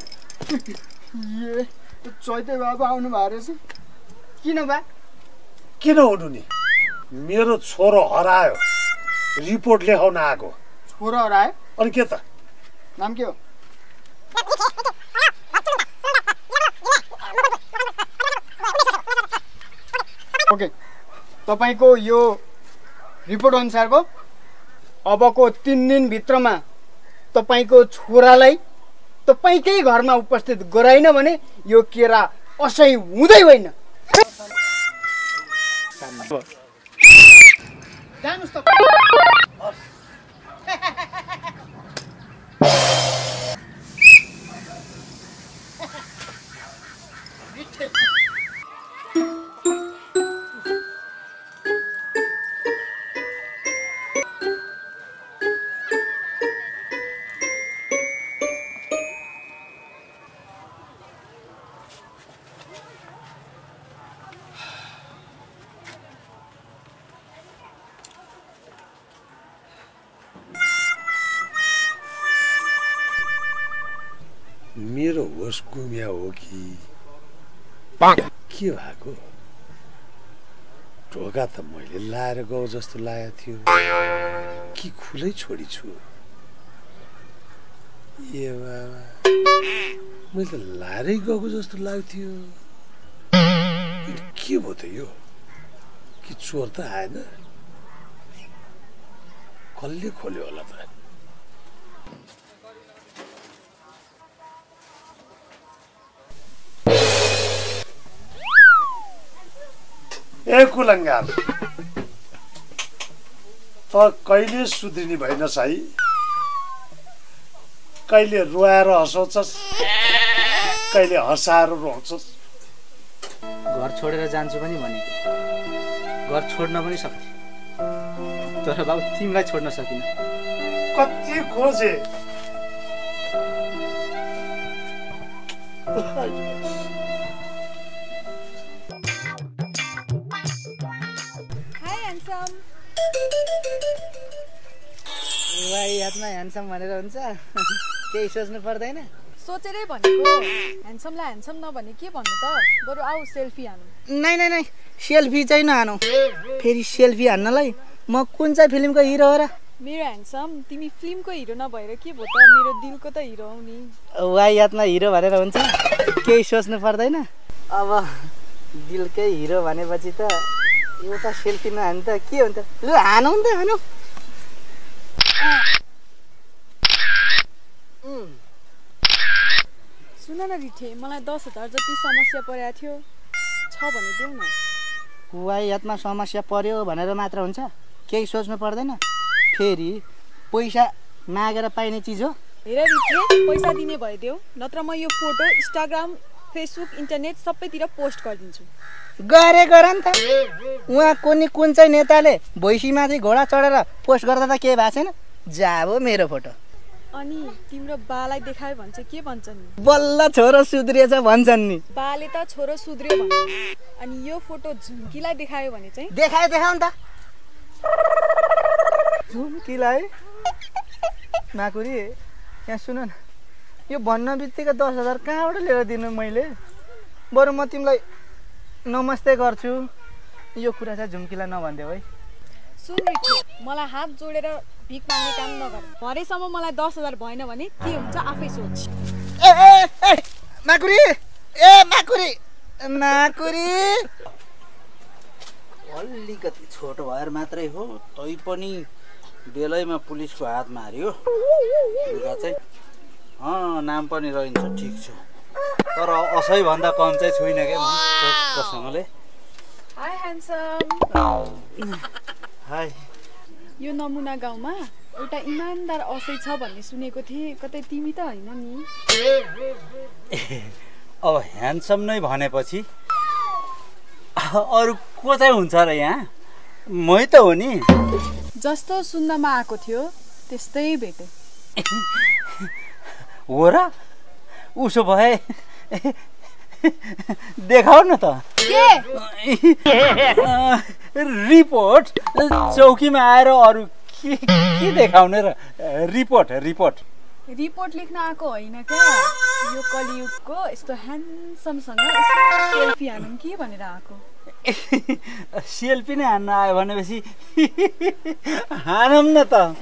ए चैते बाबु आउनु भएको रहेछ। किन बा? किन हुनु नि? मेरो छोरो हरायो, रिपोर्ट लेखाउन आएको। छोरो हरायो? अनि के त? नाम के हो? ओके, तपाईँको यो रिपोर्ट अनुसारको अबको 3 दिनभित्रमा तपाईँको छोरालाई तपाईँकै घरमा उपस्थित गराइन भने यो केरा असै हुँदै होइन। जानुस् त। मेरो होस गुम्या हो कि के भएको? ढोका त मैले लाएर गयो जस्तो लागेको थियो कि खुलै छोडी छु? ए बाबा, मैले त लाएरै गएको जस्तो लाग्थ्यो। के भयो त यो? कि चोर त आएन? कसले खोल्यो होला त? ए कुलङ्गार, त कहिले सुध्रिने भएनस् है? कहिले रुवाएर हँसाउँछस्, कहिले हँसाएर रुवाउँछस्। घर छोडेर जान्छु पनि भनेको, घर छोड्न पनि सक्थे, तर बाबु तिमीलाई छोड्न सकिन। कति खोजे। यादमा ह्यान्डसम भनेर हुन्छ? केही सोच्नु पर्दैन? सोचेरै भनेको। ह्यान्डसमलाई ह्यान्डसम नभने के भन्नु त? बरु आऊ सेल्फी हानु। नै नै नै, सेल्फी चाहिँ नहानु। फेरि सेल्फी हान्नलाई म कुन चाहिँ फिल्मको हिरो हो र? मेरो ह्यान्डसम, तिमी फिल्मको हिरो नभएर के भयो त? मेरो दिलको त हिरो हौ नि। वाइ यादमा हिरो भनेर हुन्छ? केही सोच्नु पर्दैन? अब दिलकै हिरो भनेपछि त एउटा सेल्फी नहानु त के हुन्छ? लु हानौ नि त, हानौ। सुन न रिठे, मलाई 10,000 जति समस्या परेको थियो, छ भने देऊ न। वाइ यादमा समस्या पर्यो भनेर मात्र हुन्छ? केही सोच्नु पर्दैन? फेरि पैसा मागेर पाइने चिज हो? हेर रिठे, पैसा दिने भइदेऊ, नत्र म यो फोटो इन्स्टाग्राम, फेसबुक, इन्टरनेट सबैतिर पोस्ट गरिदिन्छु। गरे गर नि त। उहाँ कुन चाहिँ नेताले भैँसीमाथि घोडा चढेर पोस्ट गर्दा त केही भएको छैन? जाबो मेरो फोटो। अनि तिम्रो बालाई देखायो भन्छ के भन्छन् नि? बल्ल छोरो सुध्रिएछ भन्छन् नि। बाले त छोरो सुध्रियो भन्छ, अनि यो फोटो झुम्कीलाई देखायो भने चाहिँ? देखाउ नि त। झुम्कीलाई? माकुरी, यहाँ सुन न, यो भन्न बित्तिकै 10,000 कहाँबाट लिएर दिनु मैले? बरु म तिमीलाई नमस्ते गर्छु, यो कुरा चाहिँ झुम्कीलाई नभनिदेऊ है। सुन रिठे, मलाई हात जोडेर भिख माग्ने काम नगर। भरेसम्म मलाई 10,000 भएन भने के हुन्छ आफै सोच। ए माकुरी, माकुरी अलिकति छोटो भएर मात्रै हो, तै पनि बेलैमा पुलिसको हात मार्यो। लुगा चाहिँ नाम पनि रहन्छ, ठिक छ, तर असै भन्दा कम चाहिँ छुइनँ क्या म कसैले। High handsome. हाई। यो नमुना गाउँमा एउटा इमानदार असै छ भन्ने सुनेको थिएँ, कतै तिमी त होइन नि? अब ह्यान्डसम नै भनेपछि अरू को चाहिँ हुन्छ र यहाँ? मै त हो नि। जस्तो सुन्नमा आएको थियो त्यस्तै भेटे। हो र? उसो भए देखाउ न त। रिपोर्ट चौकीमा आएर अरू के देखाउने र? रिपोर्ट लेख्न आएको होइन क्या, यो कलियुगको यस्तो ह्यान्डसमसँग सेल्फी हानौँ कि भनेर आएको। सेल्फी नै हान्न आयो भनेपछि हानौँ न त।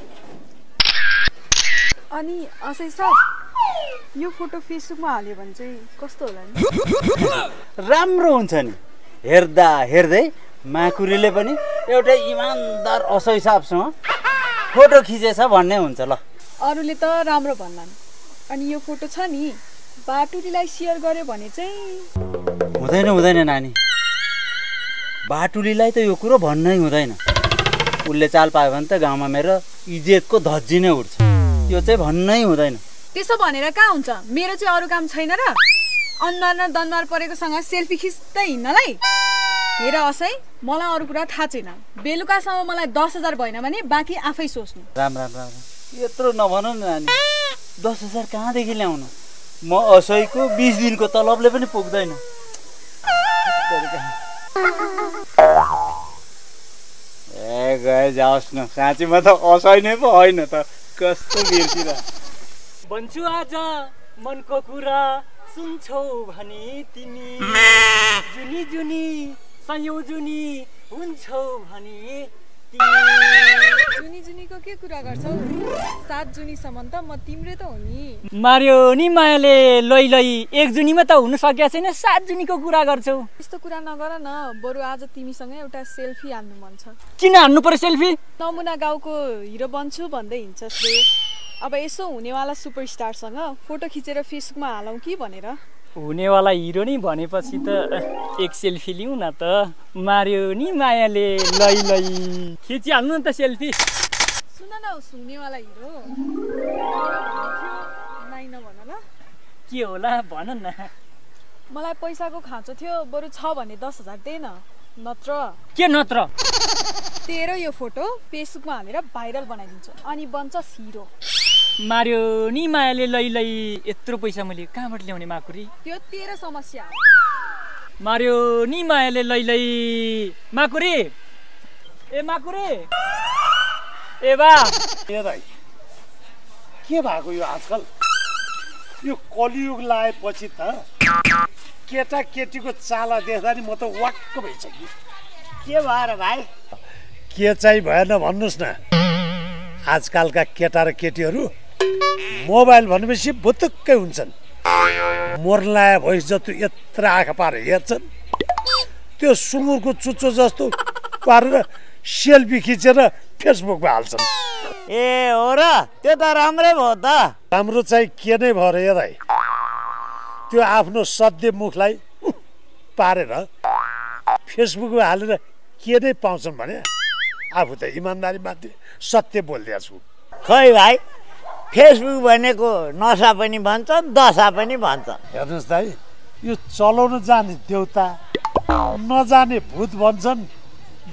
अनि असै सर, यो फोटो फेसबुकमा हाल्यो भने चाहिँ कस्तो होला नि? राम्रो हुन्छ नि। हेर्दा हेर्दै माकुरीले पनि एउटा इमानदार असै साहबसँग फोटो खिचेछ भन्ने हुन्छ। ल अरूले त राम्रो भन्लान्, अनि यो फोटो छ नि बाटुलीलाई सेयर गर्यो भने चाहिँ हुँदैन नानी। बाटुलीलाई त यो कुरो भन्नै हुँदैन। उसले चाल पायो भने त गाउँमा मेरो इज्जतको धज्जी नै उठ्छ। यो चाहिँ भन्नै हुँदैन। त्यसो भनेर कहाँ हुन्छ? मेरो चाहिँ अरू काम छैन र? अनुहार र दनुहार परेकोसँग सेल्फी खिच्दै हिँड्नलाई? हेर असै, मलाई अरू कुरा थाहा छैन। बेलुकासम्म मलाई 10,000 भएन भने बाँकी आफै सोच्नु। राम यत्रो नभन न नानी। 10,000 कहाँदेखि ल्याउनु? म असैको 20 दिनको तलबले पनि पुग्दैन। गए जाओस् न, साँच्चीमा त असै नै पो होइन त। कस्तो बिर्सिरा भन्छु आज मनको कुरा सुन्छौ भने तिमी, जुनी जुनी सयौं जुनी हुन्छौ भने जुनी जुनीको के कुरा गर्छौ? 7 जुनीसम्म त म तिम्रै त हो नि। मार्यो नि मायाले लै 1 जुनीमा त हुन सकेको छैन, 7 जुनीको कुरा गर्छौ। यस्तो कुरा नगर न, बरु आज तिमीसँग एउटा सेल्फी हान्नु मन छ। किन हान्नु पर्यो सेल्फी? नमुना गाउँको हिरो बन्छु भन्दै हिँड्छस् रे, अब यसो हुनेवाला सुपरस्टारसँग फोटो खिचेर फेसबुकमा हालौँ कि भनेर। हुनेवाला हिरो नि भनेपछि त एक सेल्फी लिउँ न त। मार्यो नि मायाले लै खिचिहाल्नु नि त सेल्फी। सुन न, हुनेवाला हिरो नाइ नभन ल। के होला भन न। मलाई पैसाको खाँचो थियो, बरु छ भने 10,000 दे न। नत्र के नत्र? तेरो यो फोटो फेसबुकमा हालेर भाइरल बनाइदिन्छु, अनि बन्छस् हिरो। मार्यो नि मायाले लै यत्रो पैसा मैले कहाँबाट ल्याउने माकुरी? त्यो तेरो समस्या। मार्यो नि मायाले लै माकुरी। ए माकुरी, ए बा के भएको यो आजकल? यो कलियुग लागेपछि त केटा केटीको चाला देख्दा नि म त वाक्क भइसक्यो। के भएर भाइ? के चाहिँ भएन भन्नुहोस् न। आजकलका केटा र केटीहरू मोबाइल भनेपछि भुतुक्कै हुन्छन्। मोर्लाया भइस जस्तो यत्र आँखा पारेर हेर्छन्, त्यो सुँगुरको चुच्चो जस्तो पारेर सेल्फी खिचेर फेसबुकमा हाल्छन्। ए हो र? त्यो त राम्रै भयो त। राम्रो चाहिँ के नै भयो र यदाई? त्यो आफ्नो सध्य मुखलाई पारेर फेसबुकमा हालेर के नै पाउँछन् भने आफू त इमान्दारी माथि सत्य बोलिदिएको छु। खै भाइ, फेसबुक भनेको नसा पनि भन्छ, दशा पनि भन्छ। हेर्नुहोस् दाइ, यो चलाउन जाने देउता नजाने भूत भन्छन्।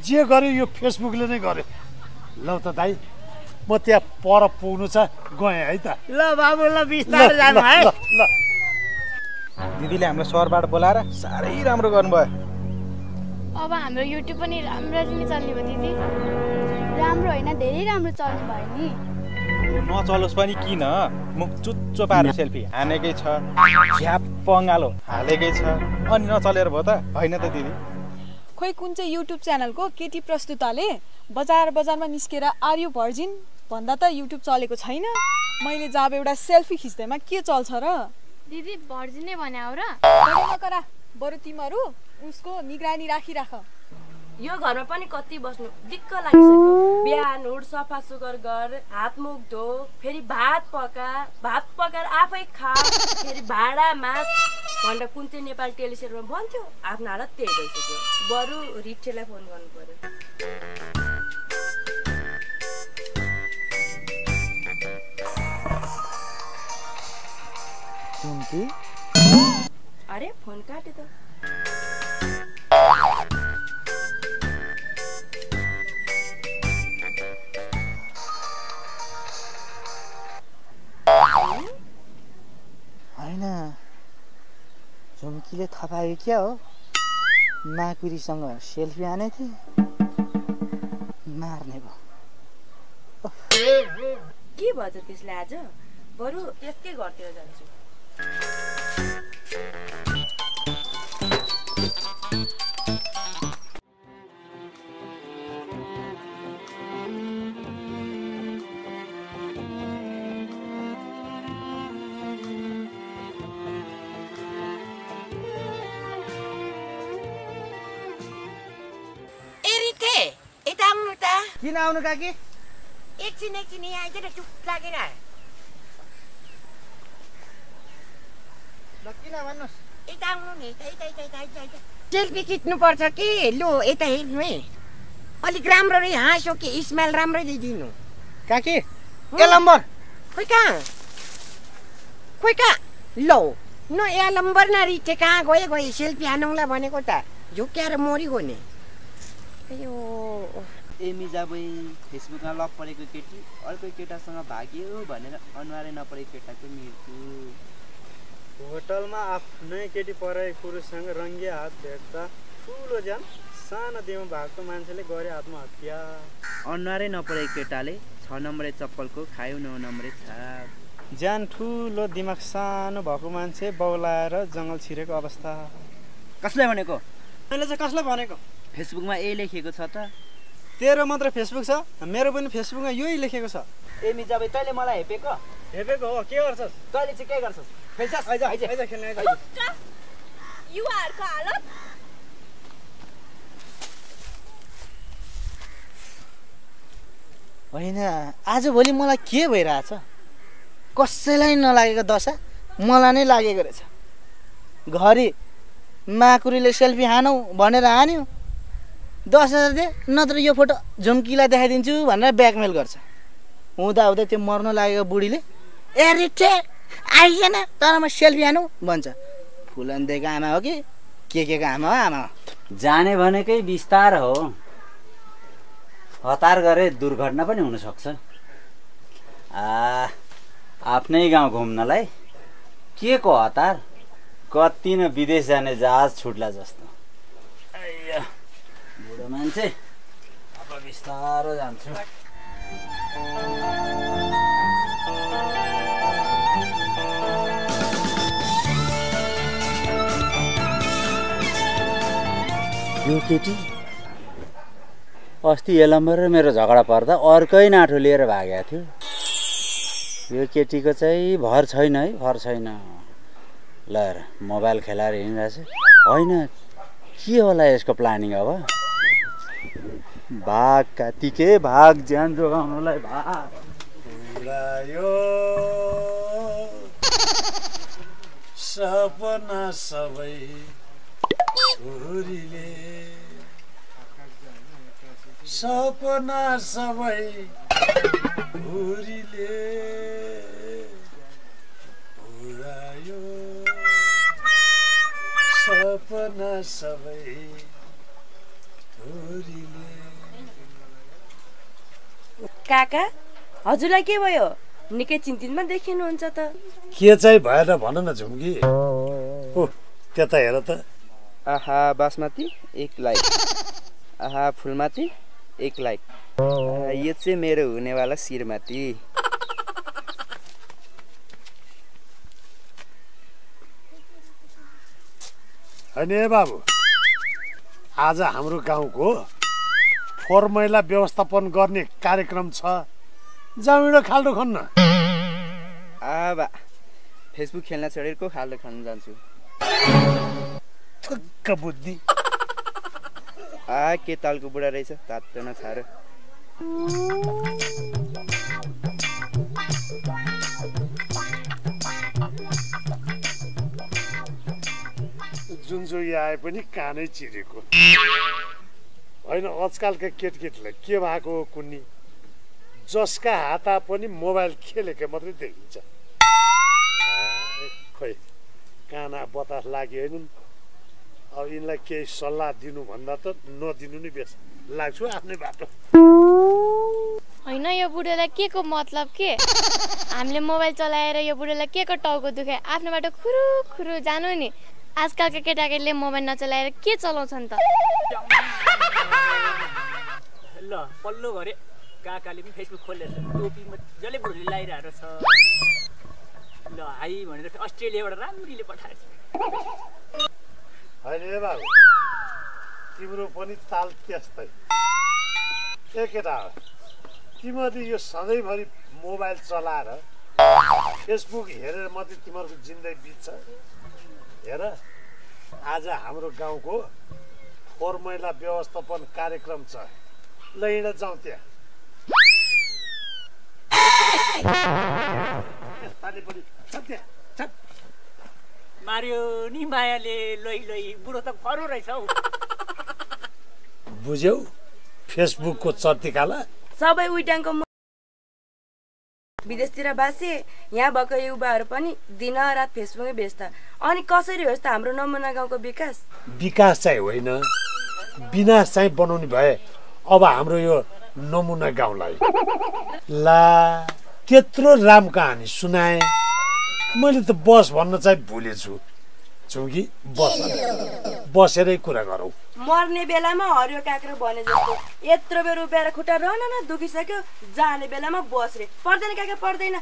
जे गर्यो यो फेसबुकले नै गर्यो। ल त दाइ, म त्यहाँ पर पुग्नु छ, गएँ है त। ल बाबु, ल बिस्तारै जानु है। ल दिदीले हाम्रो सरबाट बोलाएर साह्रै राम्रो गर्नुभयो। अब हाम्रो युट्युब पनि राम्ररी नै चल्ने भयो दिदी। राम्रो होइन, धेरै राम्रो चल्ने भयो नि। नचलोस् पनि किन, मुख चुच्चो पारेर सेल्फी हानेकै छ, झ्याप्प अँगालो हालेकै छ, अनि नचलेर भयो त? होइन त दिदी। खोइ कुन चाहिँ युट्युब च्यानलको केटी प्रस्तुताले बजारमा निस्केर आर यु भर्जिन भन्दा त युट्युब चलेको छैन। मैले जब एउटा सेल्फी खिच्दैमा के चल्छ र? दिदी भर्जिनै भने हो र? नकरा, बरु तिमीहरू उसको निगरानी राखिराख। यो घरमा पनि कति बस्नु दिक्क लागिसक्यो। बिहान उठ, सफा सुग्घर गर, हात मुख धो, फेरि भात पकाएर आफै खा, फेरि भाडा मास भनेर कुन चाहिँ नेपाली टेलिसिरियलमा भन्थ्यो। आफ्नो हालत त्यही भइसक्यो। बरु रिठेलाई फोन गर्नु पर्यो। अरे फोन काटे त। होइन, झुम्कीले थाहा पायो क्या हो? माकुरीसँग सेल्फी हाने थिए, मार्ने भयो। के भन्छ त्यसले आज? बरु त्यसकै घरतिर जान्छु। किन आउनु काकी? एकछिन यहाँ आइज न, चुप लागेन। ल किन भन्नुहोस्? यता आउनु नि, सेल्फी खिच्नुपर्छ कि? लु यता हेर्नु है, अलिक राम्ररी हाँसो कि स्माइल राम्ररी दिनु। काकी ए नम्बर खोइ कहाँ लौ न ए नम्बर न रिटे कहाँ गए सेल्फी हानौँला भनेको त झुक्क्याएर मरिगयो नि। ए मिजाबै फेसबुकमा लक परेको केटी अर्को केटासँग भाग्यो भनेर अनुहारै नपरेको केटाको मृत्यु। होटलमा आफ्नै केटी परेको पुरुषसँग रङ्गिया हात भेट्दा ठुलो ज्यान, सानो देउ भएको मान्छेले गरे आत्महत्या। अनुहारै नपरेको केटाले 6 नम्बरे चप्पलको खायो 9 नम्बरे छाप। ज्यान ठुलो दिमाग सानो भएको मान्छे बौलाएर जङ्गल छिरेको अवस्था। कसलाई भनेको? मैले चाहिँ कसलाई भनेको? फेसबुकमा यही लेखेको छ त। तेरो मात्र फेसबुक छ, मेरो पनि फेसबुकमा यही लेखेको छ। ए मिजाबै तैँले मलाई हेपेको हो, के गर्छस्? तैँले चाहिँ के गर्छस्? खेल्छस्? आइज खेल्ने युवाहरूको हालत। होइन, आजभोलि मलाई के भइरहेछ? कसैलाई नलागेको दशा मलाई नै लागेको रहेछ। घरि माकुरीले सेल्फी हानौ भनेर हान्यो, 10,000 दे नत्र यो फोटो झुम्कीलाई देखाइदिन्छु भनेर ब्ल्याकमेल गर्छ। हुँदा त्यो मर्न लागेको बुढीले ए रिठे आइएन तर म सेल्फी हानौ भन्छ। फुलन्देको आमा हो कि के आमा हो? आमा हो। जाने भनेकै विस्तार हो, हतार गरे दुर्घटना पनि हुनसक्छ। आफ्नै गाउँ घुम्नलाई के को हतार? कति न विदेश जाने जहाज छुट्ला जस्तो। बुढो मान्छे अब बिस्तारो जान्छु। यो केटी अस्ति एलम्बर र मेरो झगडा पर्दा अर्कै नाठो लिएर भागेको थियो। यो केटीको चाहिँ भर छैन है, भर छैन। ल मोबाइल खेलाएर हिँडिरहेछ। होइन के होला यसको प्लानिङ? अब भाग कातिके भाग, ज्यान जोगाउनलाई भाग। सपना सबै छोरीले, सपना सबै छोरीले उडायो, सपना सबै छोरीले। काका हजुरलाई के भयो? निकै चिन्तितमा देखिनुहुन्छ त। के चाहिँ भएन भन न झुम्की। त्यता हेर त। आहा बासमती 1 लाइक, आहा फुलमाती 1 लाइक, यो चाहिँ मेरो हुनेवाला श्रीमती। होइन बाबु, आज हाम्रो गाउँको फोहोर मैला व्यवस्थापन गर्ने कार्यक्रम छ। जाउँ एउटा खाल्डो खन्न। बा फेसबुक खेल्न छोडेर को खाल्डो खान जान्छु। थक्क बुद्धि। के तालको बुढा रहेछ तातो नछार। जुनसुकी आए पनि कानै चिरेको होइन। आजकलका केटकेटीलाई के भएको हो कुन्नी, जसका हाता पनि मोबाइल खेलेको मात्रै देखिन्छ। खोइ काना बतास लाग्यो होइन। अब यिनलाई केही सल्लाह दिनुभन्दा त नदिनु नै बेस। लाग्छु आफ्नै बाटो। होइन यो बुढोलाई के को मतलब के? हामीले मोबाइल चलाएर यो बुढोलाई के को टाउको दुखायो? आफ्नो बाटो खुरु खुरु जानु नि। आजकलका केटाकेटीले मोबाइल नचलाएर के चलाउँछन् त? ल पल्लो घरे काकाले पनि फेसबुक खोलेछ, टोपी मजाले बुढोले लगाइरहेको छ। ल हाई भनेर अस्ट्रेलियाबाट राम्रीले पठाएछ। होइन ए बाबु, तिम्रो पनि ताल त्यस्तै। ए केटा, तिमीहरूले यो सधैँभरि मोबाइल चलाएर फेसबुक हेरेर मात्रै तिमीहरूको जिन्दगी बित्छ। हेर, आज हाम्रो गाउँको फोहोर मैला व्यवस्थापन कार्यक्रम छ। ल हिँड जाउँ त्यहाँ। मार्यो नि मायाले लै लै बुढो त फरो रहेछ हौ। बुझ्यौ फेसबुकको चर्तिकाला? सबै उइटाङको विदेशतिर बासे, यहाँ भएको युवाहरू पनि दिनरात फेसबुकमै व्यस्त। अनि कसरी होस् त हाम्रो नमुना गाउँको विकास? विकास चाहिँ होइन, विनाश चाहिँ बनाउने भए अब हाम्रो यो नमुना गाउँलाई। ला त्यत्रो राम कहानी सुनाए, मैले त बस भन्न चाहिँ भुलेछु। चुकी बसेरै कुरा गरौँ। मर्ने बेलामा हरियो काँक्रो भने जस्तो यत्रो बेर उभिएर खुट्टा रहन न दुखिसक्यो। जाने बेलामा बस रे पर्दैन काका पर्दैन।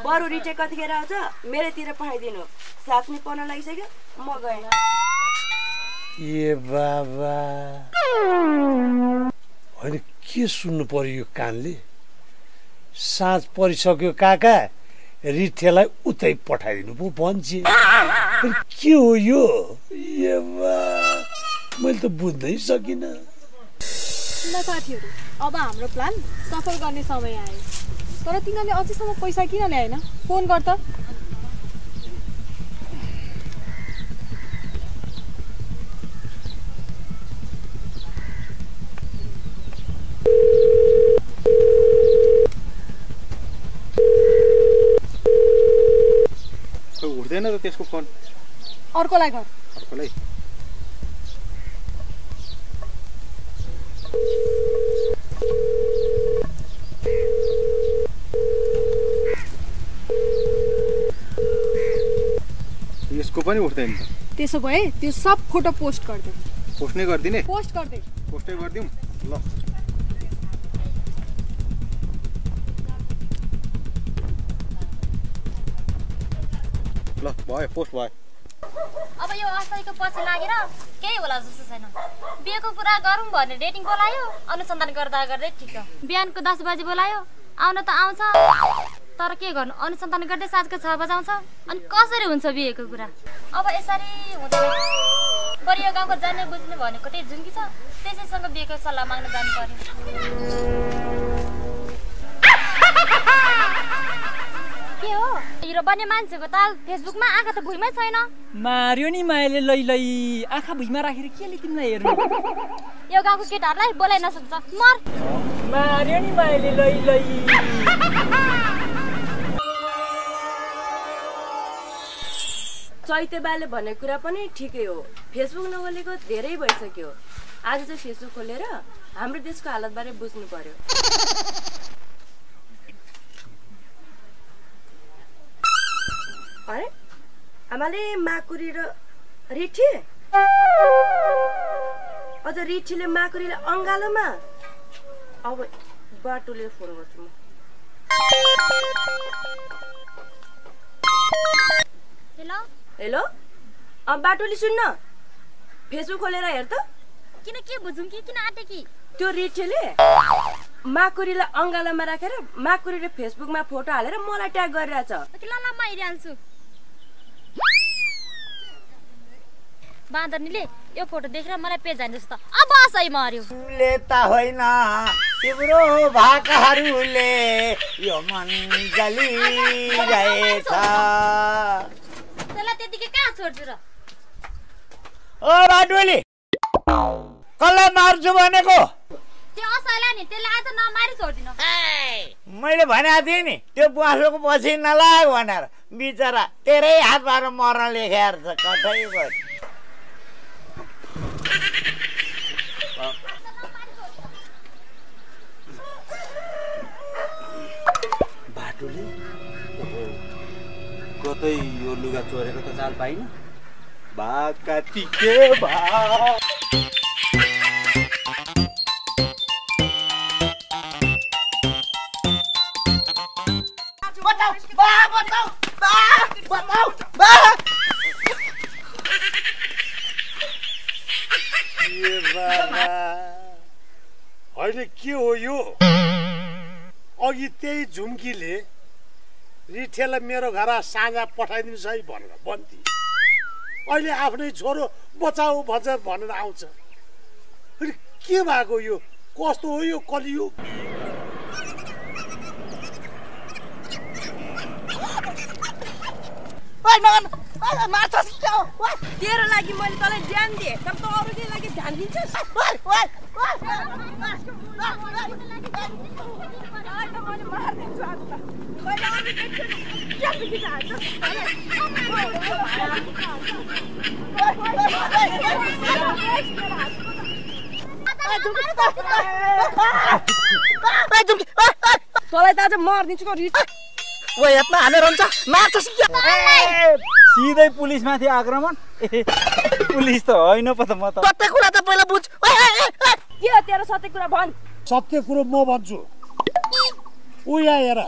बरु रिटे कतिखेर आउँछ मेरैतिर पठाइदिनु। साथनी पर्न लागिसक्यो, म गएँ। ए बाबा, होइन के सुन्नु पर्यो यो कानले? साँझ परिसक्यो काका, रिठेलाई उतै पठाइदिनु पो भन्छ। के हो यो? ए बा, मैले त बुझ्नै सकिनँ। ल साथीहरू, अब हाम्रो प्लान सफल गर्ने समय आयो। तर तिनीहरूले अझैसम्म पैसा किन ल्याएन? फोन गर त। उठ्दैन त त्यसको फोन। अर्कोलाई गर। अर्कोलाई यसको पनि उठ्दैन त। त्यसो भए त्यो सब फोटो पोस्ट गर्दै। पोस्ट नै गर्दिने? पोस्ट गर्दै। पोस्टै गरिदिउँ। ल ल भयो, पोस्ट भयो। अब यो असैको पछि लागेर केही होला जस्तो छैन। बिहेको कुरा गरौँ भने डेटिङ बोलायो, अनुसन्धान गर्दा गर्दै ठिक छ। बिहानको 10 बजे बोलायो, आउन त आउँछ, तर के गर्नु, अनुसन्धान गर्दै साँझको 6 बजाउँछ। अनि कसरी हुन्छ बिहेको कुरा? अब यसरी हुँदैन। बरु यो गाउँको जान्ने बुझ्ने भनेको त्यही जुङ्गी छ, त्यसैसँग बिहेको सल्लाह माग्न जानु पर्यो। के हो हिरो बन्ने मान्छेको ताल फेसबुकमा आँखा त भुइँमै छैन। मार्यो नि मायाले लै लै आँखा भुइँमा राखेर केले तिमीलाई हेर्नु? यो गाउँको केटाहरूलाई बोलाइ नसक्छ, मर। मार्यो नि मायाले लै लै। चैते बाले भनेको कुरा पनि ठिकै हो। फेसबुक नखोलेको धेरै भइसक्यो। आज चाहिँ फेसबुक खोलेर हाम्रो देशको हालतबारे बुझ्नु पर्यो। अरे आमाले माकुरी र रिठी, अझ रिठीले माकुरीले अङ्गालोमा। अब बाटोले फोन गर्छु म। हेलो हेलो, अब बाटोले सुन्न, फेसबुक खोलेर हेर त। किन के बुझौँ कि किन आँटे कि? त्यो रिठेले माकुरीलाई अङ्गालामा राखेर माकुरीले फेसबुकमा फोटो हालेर मलाई ट्याग गरिरहेछ। ल ल म हेरिहाल्छु। बाँदरनीले यो फोटो देखेर मलाई पेज हान्दैछ त अब असै मर्यो। लेता होइन तिम्रो भाकाहरूले यो मन जलिरहेछ। त्यसलाई त्यतिकै कहाँ छोड्छु र? ओ बाटुली कसलाई मार्छु भनेको? त्यो असैलाई नि, त्यसले आज नमारी छोड्दिनु। मैले भनेको थिएँ नि त्यो बुवासोको पछि नलाग भनेर, बिचरा तेरै हातबाट मर्न लेखेर छ कतै गयो। बाटुले कतै यो लुगा चोरेको त चाल पाइन। भाका टिके भा बचाऊ बा बचाऊ बा बचाऊ बा। होइन के हो यो? अघि त्यही झुम्कीले रिठेलाई मेरो घर साँझ पठाइदिनु है भनेर भन्थे, अहिले आफ्नै छोरो बचाऊ भन्छ भनेर आउँछ। के भएको यो? कस्तो हो यो कलियुग? तेरो लागि मैले तँलाई ध्यान दिएँ, तर तँ अरूकै लागि ध्यान दिन्छस्। तँलाई त आज मारिदिन्छु। हातमा हानेर हुन्छ मार्छ। सिधै पुलिसमाथि आक्रमण। पुलिस त होइन पो त म त। सत्य कुरा त पहिला बुझ। के हो तेरो सत्य कुरा भन्? सत्य कुरो म भन्छु। उया हेर,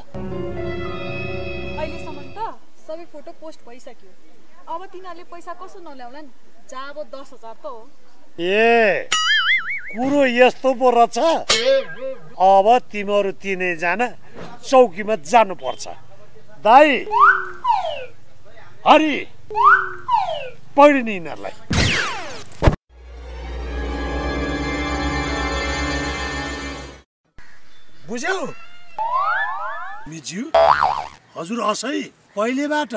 अहिलेसम्म त सबै फोटो पोस्ट भइसक्यो। अब तिनीहरूले पैसा कसो नल्याउला नि? जा अब 10,000 त हो। ए कुरो यस्तो पो रहेछ। अब तिमीहरू तिनैजना चौकीमा जानुपर्छ। दाइ हरि पढ्ने यिनीहरूलाई। बुझ्यौ मिज्यू? हजुर असै पहिलेबाट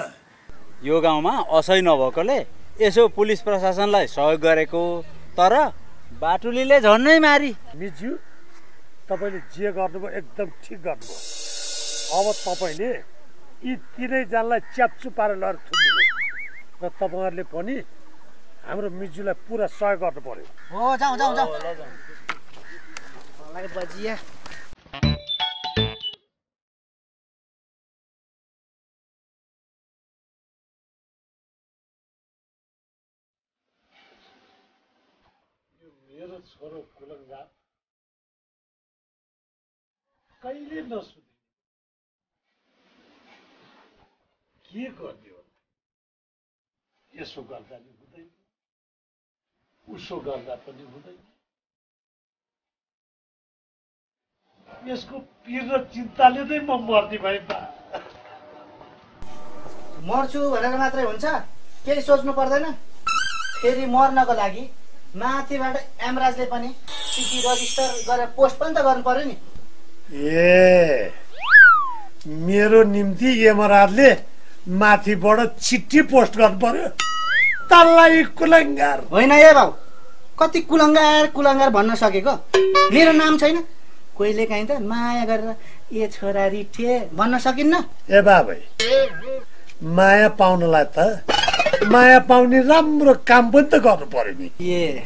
यो गाउँमा असै नभएकोले यसो पुलिस प्रशासनलाई सहयोग गरेको, तर बाटुलीले झन्नै मारी। मिज्यू तपाईँले जे गर्नुभयो एकदम ठिक गर्नुभयो। अब तपाईँले यी तिनैजनालाई च्याप्चु पारेर लगेर थुन्नु र तपाईँहरूले पनि हाम्रो मिज्यूलाई पुरा सहयोग गर्नु पर्यो। हो जाऊ जाऊ जाऊ बजिया। मेरो छोरो कुलङ्गा कहिले नसुने के गर्ने हो? यसो गर्दा नि हुँदैन, उसो गर्दा पनि हुँदैन। यसको पिर र चिन्ताले नै म मर्ने भए त। मर्छु भनेर मात्रै हुन्छ? केही सोच्नु पर्दैन? फेरि मर्नको लागि माथिबाट एमराजले पनि चिठी रजिस्टर गरेर पोस्ट पनि त गर्नु पर्यो नि। ए मेरो निम्ति यमराजले माथिबाट चिठी पोस्ट गर्नु पर्यो? तल्लाई कुलङ्गार होइन ए बाउ, कति कुलङ्गार कुलङ्गार भन्न सकेको? मेरो नाम छैन? कहिले काहीँ त माया गरेर ए छोरा रिठे भन्न सकिन्न? ए बाबै, माया पाउनलाई त माया पाउने राम्रो काम पनि त गर्नु पर्यो नि। ए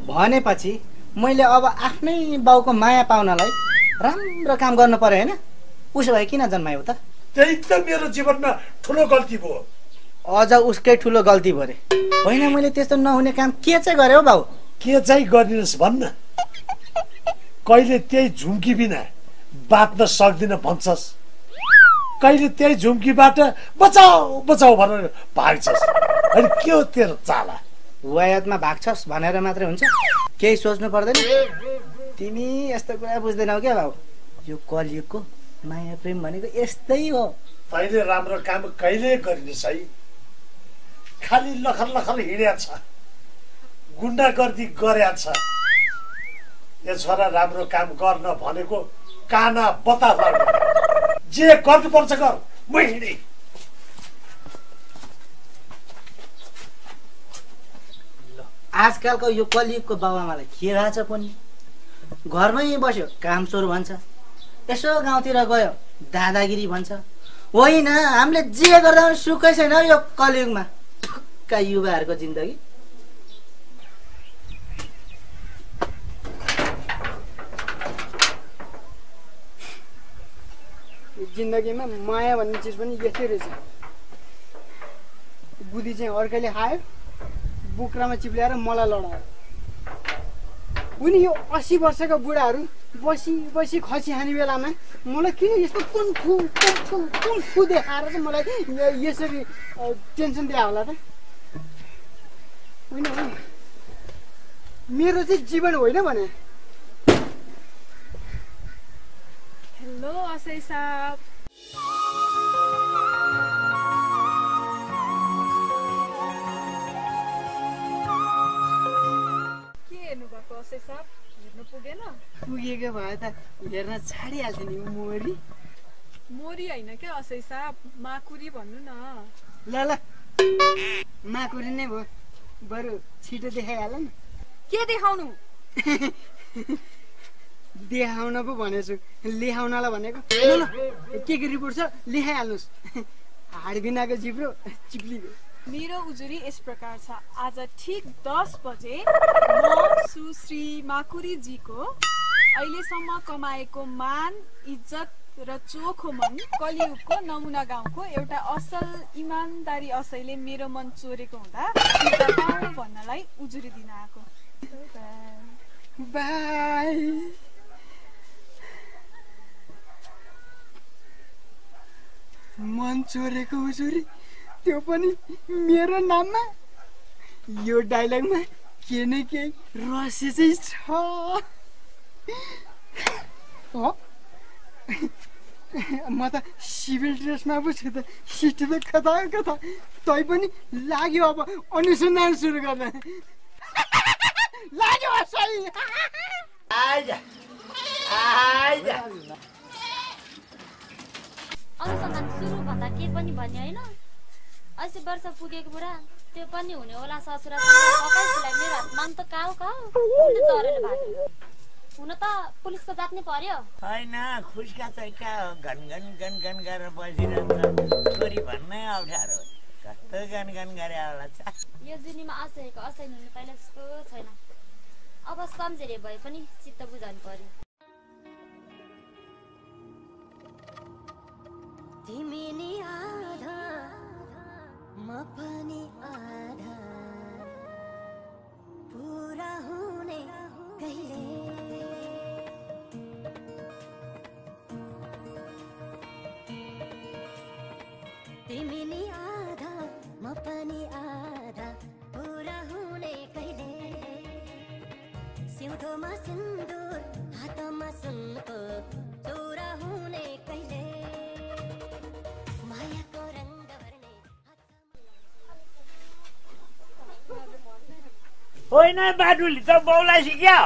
भनेपछि मैले अब आफ्नै बाउको माया पाउनलाई राम्रो काम गर्नु पर्यो होइन? उसो भए किन जन्मायो त? त्यही त मेरो जीवनमा ठुलो गल्ती भयो। अझ उसकै ठुलो गल्ती भयो रे। होइन मैले त्यस्तो नहुने काम के चाहिँ गरेँ हो बाउ? के चाहिँ गरिदिनुहोस् भन्न? कहिले त्यही झुम्की बिना बाँच्न सक्दिन भन्छस्, कहिले त्यही झुम्कीबाट बचाऊ बचाऊ भनेर भाग्छस्। अनि के हो तेरो चाला? वायातमा भाग्छस् भनेर मात्रै हुन्छ? केही सोच्नु पर्दैन? तिमी यस्तो कुरा बुझ्दैनौ क्या बाबु। यो कलियुगको माया प्रेम भनेको यस्तै हो। तैँले राम्रो काम कहिले गरिस् है? खालि लखर लखर हिँड्या छ, गुन्डागर्दी गर्या छ। यो छोरा राम्रो काम गर्न भनेको काना बता लाग्ने, जे गर्नुपर्छ गर, म हिँडेँ। आजकलको यो कलियुगको बाबुआमालाई के रहेछ पनि, घरमै बस्यो कामचोर भन्छ, यसो गाउँतिर गयो दादागिरी भन्छ। होइन, हामीले जे गर्दा पनि सुखै छैन यो कलियुगमा। ठुक्का युवाहरूको जिन्दगी। जिन्दगीमा माया भन्ने चिज पनि यस्तै रहेछ। बुद्धि चाहिँ अर्कैले खायो, बुक्रामा चिप्ल्याएर मलाई लडायो। उनी यो 80 वर्षका बुढाहरू बसी बसी खसी खाने बेलामा मलाई किन यस्तो कुन फु देखाएर चाहिँ मलाई यसरी टेन्सन दिए होला त? होइन, मेरो चाहिँ जीवन होइन भने। हेलो असै साहब। के हेर्नुभएको असै साहब? हेर्नु पुगेन? पुगेको भए त हेर्न छाडिहाल्थ्यो नि। मोरी मोरी होइन क्या असै साहब, माकुरी भन्नु न। ल ल, माकुरी नै भयो। बरु छिटो देखाइहाल न। के देखाउनु? देखाउन पो भनेछु, लेखाउनलाई भनेको। ल ल, के रिपोर्ट छ लेखाइहाल्नुहोस्। हाड बिनाको जिब्रो चिप्लिगयो। मेरो उजुरी यस प्रकार छ। आज ठीक 10 बजे म सुश्री माकुरीजीको अहिलेसम्म कमाएको मान, इज्जत र चोखो मन कलियुगको नमुना गाउँको एउटा असल इमान्दारी असैले मेरो मन चोरेको हुँदा भन्नलाई उजुरी दिन आएको। बाई। मन चोरेको उजुरी, त्यो पनि मेरो नाममा। यो डायलगमा के न केही रहस्य चाहिँ छ। म त सिभिल ड्रेसमा पो छु त। सिटी त कता कता, तै पनि लाग्यो अब अनुसन्धान सुरु गर्न। लाग्यो सही। अनुसन्धान सुरु भन्दा के पनि भन्ने होइन। 80 वर्ष पुगेको बुढा, त्यो पनि हुने होला ससुरालाई मेरो हातमान त काउ डरले भागेको। हुन त पुलिसको जात्नै पर्यो। होइन, खुसका चैका घनघन गनगन गरेर बसिरहन्छ। छोरी भन्नै अप्ठ्यारो, कस्तो गनगन गरे होला। यो जुनीमा असहेको असैन हुनु पहिला जस्तो छैन। अब सम्झेर भए पनि चित्त बुझाउनु पर्यो। तिमी नि आधा, म पनि आधा, पुरा हुने कहिले। तिमी नि आधा, म पनि आधा, पुरा हुने कहिले। सिउँदोमा सिन्दुर, हातमा सुनको चोरा हुने कहिले। मायाको रंग भर्ने। होइन बाटुली त बौलाई सिक्यो।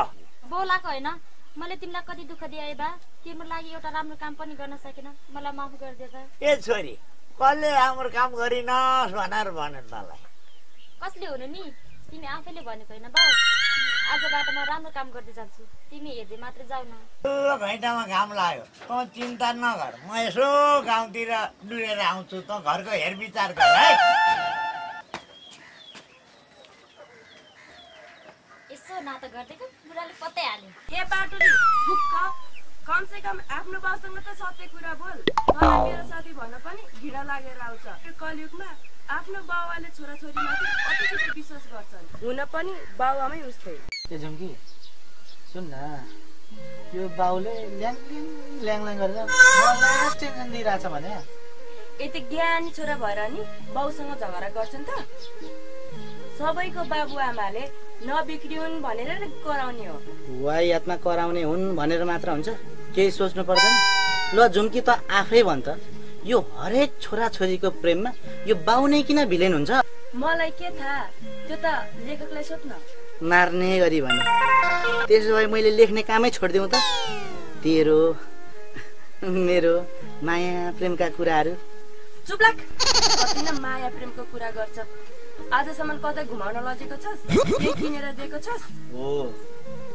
बोलाएको होइन, मैले तिमीलाई कति दुःख दिए बा। तिम्रो लागि एउटा राम्रो काम पनि गर्न सकेन, मलाई माफ गरिदे बा। ए छोरी, कसले राम्रो काम गरिनस् भनेर भने तँलाई? कसले हुनु नि? तिमी आफैले भनेको होइन बाउ। आजबाट म राम्रो काम गर्दै जान्छु, तिमी हेर्दै मात्र जाऊ न। घैँटामा घाम लाग्यो, तँ चिन्ता नगर। म यसो गाउँतिर डुलेर आउँछु, तँ घरको हेरविचार गर है। यसो नाता गर्दैको बुढाले पत्तै हाल्यो। ए पाटुली, ढुक्क, कमसे कम आफ्नो बाउसँग त सत्य कुरा बोल। मलाई मेरो साथी भन्न पनि घिरा लागेर आउँछ। यो कलियुगमा आफ्नो बाउआले छोराछोरीमाथि कति छिटो विश्वास गर्छन्। हुन पनि बाउआमै उस्तै। ए झुम्की, सुन न, यो बाउले ल्याङ गरेर मलाई टेन्सन दिइरहेछ भने। यति ज्ञानी छोरा भएर नि बाउसँग झगडा गर्छन् त? सबैको बाबुआमाले नबिग्रिउन् भनेर कराउने हो। वायातमा कराउने हुन् भनेर मात्र हुन्छ, केही सोच्नु पर्दैन। ल झुम्की त आफै भन्छ, यो हरेक छोराछोरीको प्रेममा यो बाउ नै किन भिलेन हुन्छ? मलाई के थाहा, त्यो त लेखकलाई सोध्न। मार्ने गरी भने त्यसो भए मैले लेख्ने कामै छोडिदिउँ त। तेरो मेरो माया प्रेमका कुराहरू। चुप लाग, कति न माया प्रेमको कुरा गर्छ। आजसम्म कतै घुमाउन लगेको छस्? के किनेर दिएको छस्? हो,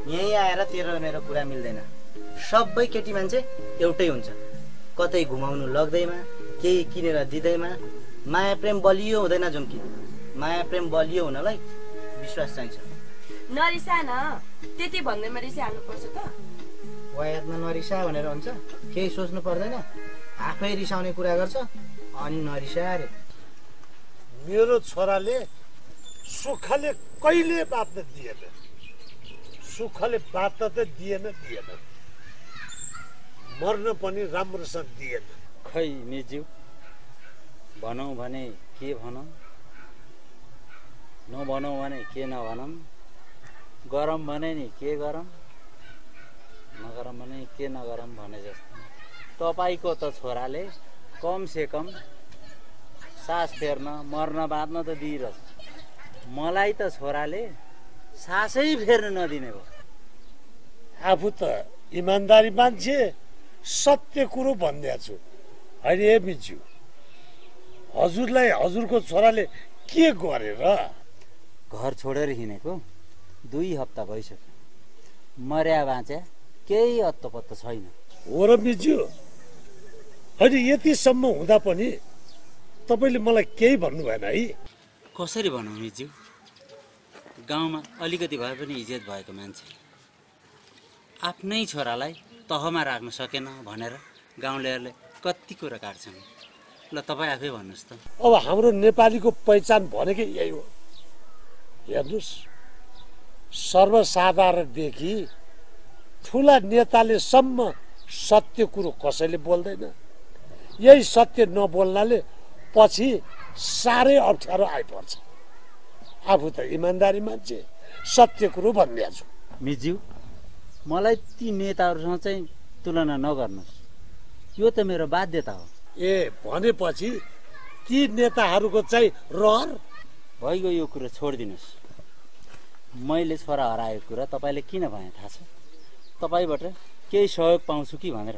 यही आएर तेरो मेरो कुरा मिल्दैन। सबै केटी मान्छे एउटै हुन्छ, कतै घुमाउनु लग्दैमा, केही किनेर दिँदैमा। माया प्रेम बलियो हुँदैन झुम्की। माया प्रेम बलियो हुनलाई विश्वास चाहिन्छ। नरिसा न, त्यति भन्दैमा रिसा हाल्नुपर्छ त? वायातमा नरिसा भनेर हुन्छ, केही सोच्नु पर्दैन। आफै रिसाउने कुरा गर्छ अनि नरिसा अरे। मेरो छोराले सुखले कहिले बाँच्न दिएन, सुखले बाँच्न त दिएन, मर्न पनि राम्रोसँग दिएन। खै मिज्यू, भनौँ भने के भनौँ, नभनौँ भने के नभनौँ, गरम भने नि के गरम, नगरम भने के नगरम भने जस्तो तपाईँको त छोराले कम से कम सास फेर्न मर्न बाँच्न त दिइरहेछ। मलाई त छोराले सासै फेर्न नदिने भयो। आफू त इमान्दारी मान्छे, सत्य कुरो भनिदिएको छु होइन ए मिज्यू। हजुरलाई हजुरको छोराले के गरेर? घर छोडेर हिँडेको 2 हप्ता भइसक्यो, मर्या बाँच्या केही अत्तो छैन। हो र मिज्यू, होइन यतिसम्म हुँदा पनि तपाईँले मलाई केही भन्नु भएन है? कसरी भनौँ मिज्यू, गाउँमा अलिकति भए पनि इज्जत भएको मान्छे आफ्नै छोरालाई तहमा राख्न सकेन भनेर गाउँलेहरूले कति कुरा काट्छन्। ल तपाईँ आफै भन्नुहोस् त। अब हाम्रो नेपालीको पहिचान भनेकै यही हो। हेर्नुहोस्, सर्वसाधारणदेखि ठुला नेताले सम्म सत्य कुरो कसैले बोल्दैन। यही सत्य नबोल्नाले पछि साह्रै अप्ठ्यारो आइपर्छ। आफू त इमान्दारी मान्छे, सत्य कुरो भनिदिएको छु। मिज्यू, मलाई ती नेताहरूसँग चाहिँ तुलना नगर्नुहोस्, यो त मेरो बाध्यता हो। ए भनेपछि ती नेताहरूको चाहिँ रहर भइगयो, यो कुरा छोडिदिनुहोस्। मैले छोरा हराएको कुरा तपाईँले किन भने थाहा छ? तपाईँबाट केही सहयोग पाउँछु कि भनेर,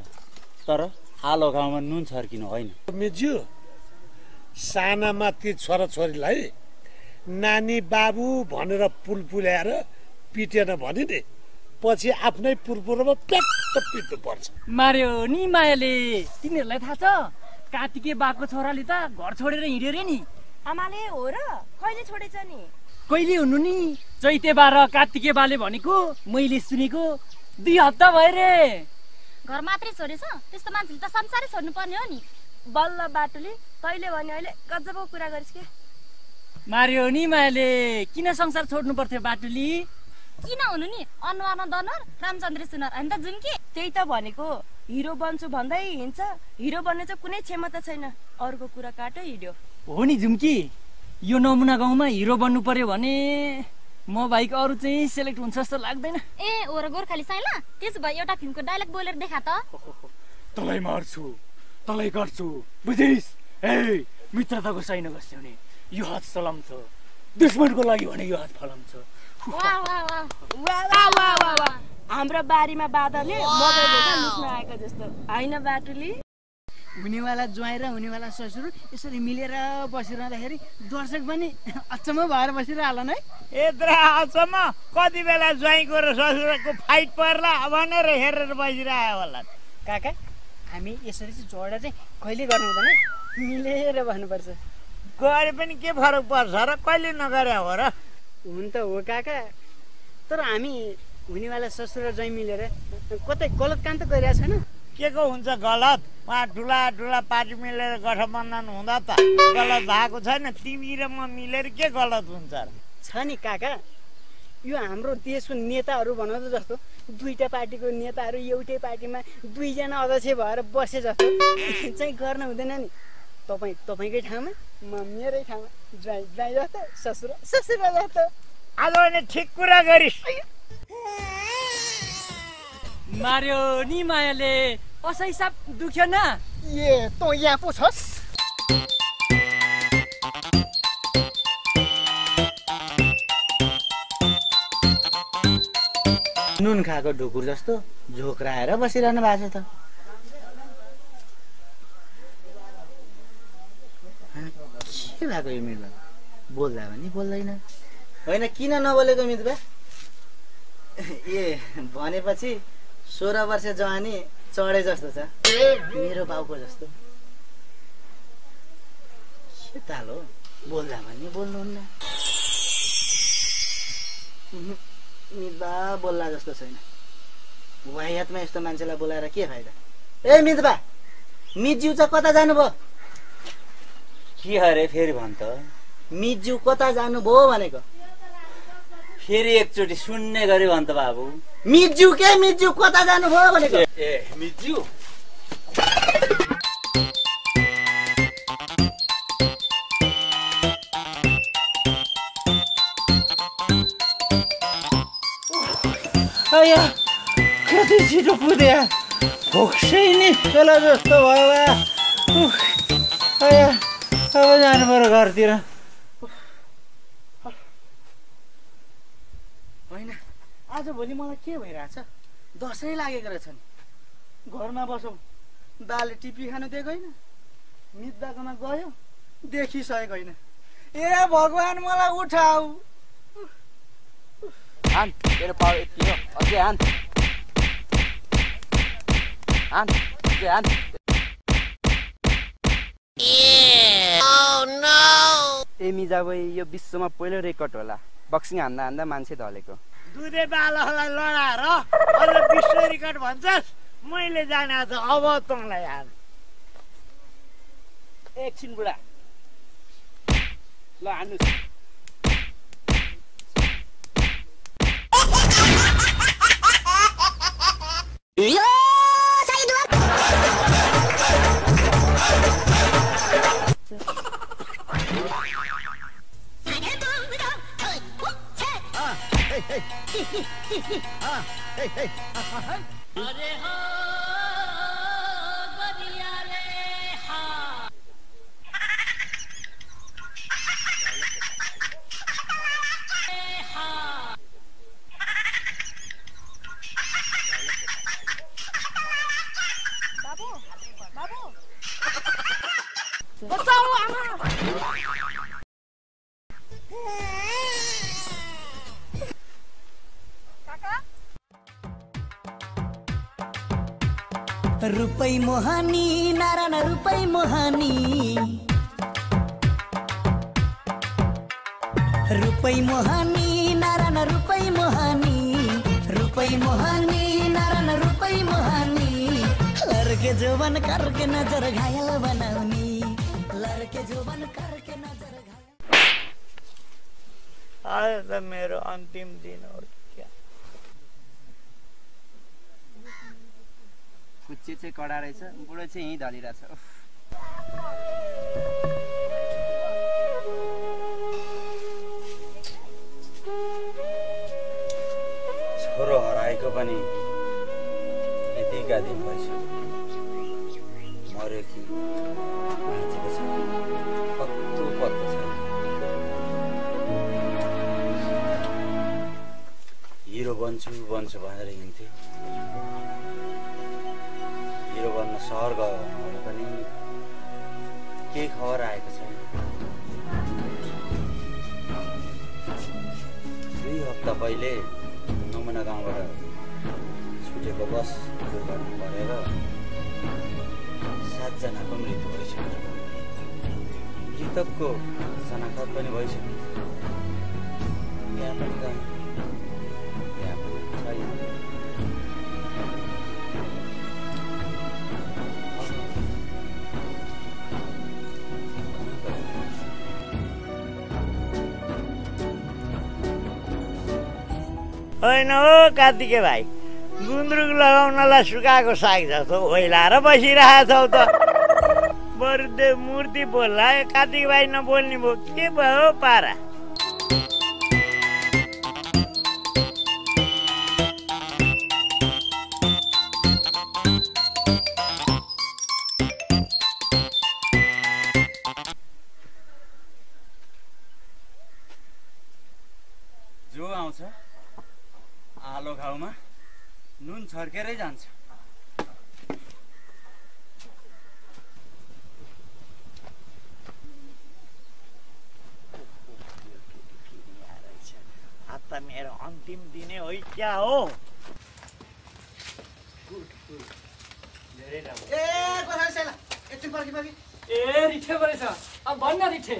तर आलो गाउँमा नुन छर्किनु होइन। मिज्यू, सानामा ती छोराछोरीलाई नानी बाबु भनेर पुलपुल्याएर पिटेन भने नि पछि आफ्नै पुरपुरमा प्याट्ट पिट्नु पर्छ। मार्यो नि मायाले, तिनीहरूलाई थाहा छ कार्तिके बाको छोराले त घर छोडेर हिँड्यो रे नि। आमाले हो र? कहिले छोडेछ नि? कहिले हुनु नि, चैते 12 कार्तिके बाले भनेको मैले सुनेको 2 हप्ता भयो रे। घर मात्रै छोडेछ, त्यस्तो मान्छेले त संसारै छोड्नु पर्ने हो नि। बल्ल बाटुली, तैँले भने अहिले गजबको कुरा गरिस् के? मार्यो नि मायाले, किन संसार छोड्नु पर्थ्यो बाटुली? किन हुनु नि, अनुहार न दनुहार, रामचन्द्र सुनार होइन त झुम्की? त्यही त भनेको, हिरो बन्छु भन्दै हिँड्छ, हिरो बन्ने चाहिँ कुनै क्षमता छैन। अरूको कुरा काट्यो हिँड्यो। हो नि झुम्की, यो नमुना गाउँमा हिरो बन्नु पर्यो भने म बाहेक अरू चाहिँ सेलेक्ट हुन्छ जस्तो लाग्दैन। ए ओ र गोर्खाली साइला, त्यसो भए एउटा फिल्मको डायलग बोलेर देखा त। तँलाई मार्छु, तँलाई गर्छु, बुझिस्? ए मित्रताको साइन गर्छौँ, यो हात सलाम छ, दुश्मनको लागि भने यो हात फलाम छ। हाम्रो बारीमा बादलले मकै भेट्न लुक्न आएको जस्तो होइन बाटुली? हुनेवाला ज्वाइँ र हुनेवाला ससुर यसरी मिलेर बसिरहँदाखेरि दर्शक पनि अचम्म भएर बसिरहला नै। यत्रो अचम्म, कति बेला ज्वाइँको र ससुरको फाइट पर्ला भनेर हेरेर बसिरह्यो होला। काका, हामी यसरी चाहिँ झगडा चाहिँ कहिले गर्नु हुँदैन, मिलेर भन्नुपर्छ। गरे पनि के फरक पर्छ र? कहिले नगरे हो र? हुन त हो काका, तर हामी हुनेवाला ससुर र ज्वाइँ मिलेर कतै गलत काम त गरिरहेको छैन। के को हुन्छ गलत? उहाँ ठुला ठुला पार्टी मिलेर गठबन्धन हुँदा त गलत भएको छैन। तिमी र म मिलेर के गलत हुन्छ र? छ नि काका, यो हाम्रो देशको नेताहरू भनौँ त जस्तो 2टा पार्टीको नेताहरू एउटै पार्टीमा 2 जना अध्यक्ष भएर बसे जस्तो चाहिँ गर्न हुँदैन नि। तपाईँकै ठाउँमा, म मेरै ठाउँमा, ज्वाइँ जस्तो, ससुर जस्तो। आज भने ठिक कुरा गरिस्। मार्यो नि मायाले असै साप दुख्यो न। ए तँ यहाँ पो छस्? नुन खाएको ढुकुर जस्तो झोक्राएर बसिरहनु भएको छ त। के भएको यो मितबा? बोल्दा पनि बोल्दैन। होइन किन नबोलेको मितबा? ए भनेपछि 16 वर्ष जवानी चढे जस्तो छ, मेरो बाउको जस्तो। के ताल हो, बोल्दा पनि बोल्नुहुन्न। मितबा बोल्ला जस्तो छैन। वाहियातमा यस्तो मान्छेलाई बोलाएर के फाइदा? ए मितबा, मितज्यू चाहिँ कता जानुभयो? के अरे फेरि भन् त? मितज्यू कता जानुभयो भनेको। फेरि एकचोटि सुन्ने गरी भन् त बाबु। मितज्यू के मितज्यू कता जानुभयो भनेको। ए मितज्यू आया कति छिटो पुगे, भोक्सै नि चला जस्तो भयो। आया अब जानु पर्यो घरतिर। होइन आजभोलि मलाई के भइरहेछ, दसैँ लागेको रहेछ नि। घरमा बसौँ, दाले टिपी खानु दिएको होइन, मितदाकोमा गयो देखिसकेको होइन। ए भगवान् मलाई उठाऊ। हान तेरो पावर यति हो, अझै हान हान अझै हान। ए मिजा भाइ, यो विश्वमा पहिलो रेकर्ड होला बक्सिङ हान्दा हान्दा मान्छे ढलेको। दुधे बालकलाई लडाएर अझ विश्व रेकर्ड भन्छस्? मैले जाने छ अब तँलाई हाल। एकछिन बुढा, ल हान्नु। अरे हो गरिया रे हा। बाबु बाबु बचाऊ आमा। रुपै मोहानी नारायण रुपै मोहानी, रुपै मोहानी नारायण रुपै मोहानी, रुपै मोहानी नारायण रुपै मोहानी। लड़के जोबन करके नजर घायल बनाउनी, लड़के जोबन करके नजर घायल। आज त मेरो अन्तिम दिन हो। कुच्चे चाहिँ कडा रहेछ, बुढो चाहिँ यहीँ ढलिरहेछ। छोरो हराएको पनि यतिका दिन भइसक्यो। मर्यो कि बाँचेको छ कत्तो पत्तो छ। हिरो बन्छु बन्छु भनेर हिँड्थे, हिरो बन्न सहर गयो भने पनि केही खबर आएको छैन। 2 हप्ता पहिले नमुना गाउँबाट छुटेको बस दुर्घटना परेर 7 जनाको मृत्यु भइसक्यो। मृतकको शनाखत पनि भइसक्यो। यहाँ पनि गएँ, यहाँ पनि छैन। होइन हो कार्तिके भाइ, गुन्द्रुक लगाउनलाई सुकाएको साग जस्तो ओइलाएर बसिरहेछौ त। बरुदे मूर्ति बोल्ला, कार्तिक भाइ नबोल्ने भयो, के भयो पारा? छ आलो घाउमा नुन छर्केरै जान्छ। आज त मेरो अन्तिम दिने हो क्या हो? ए रिठे परेछ, अब भन्न रिठे।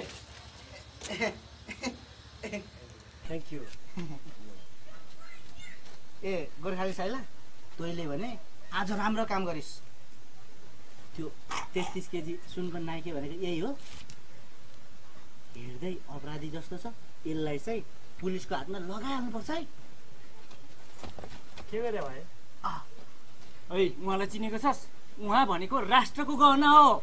Thank you. ए गोर्खाली साइला, तैँले भने आज राम्रो काम गरिस्। त्यो 33 केजी सुनको नाइके भनेको यही हो। हेर्दै अपराधी जस्तो छ, यसलाई चाहिँ पुलिसको हातमा लगाइहाल्नुपर्छ है। के गरे भाइ? ओइ उहाँलाई चिनेको छस्? उहाँ भनेको राष्ट्रको गहना हो।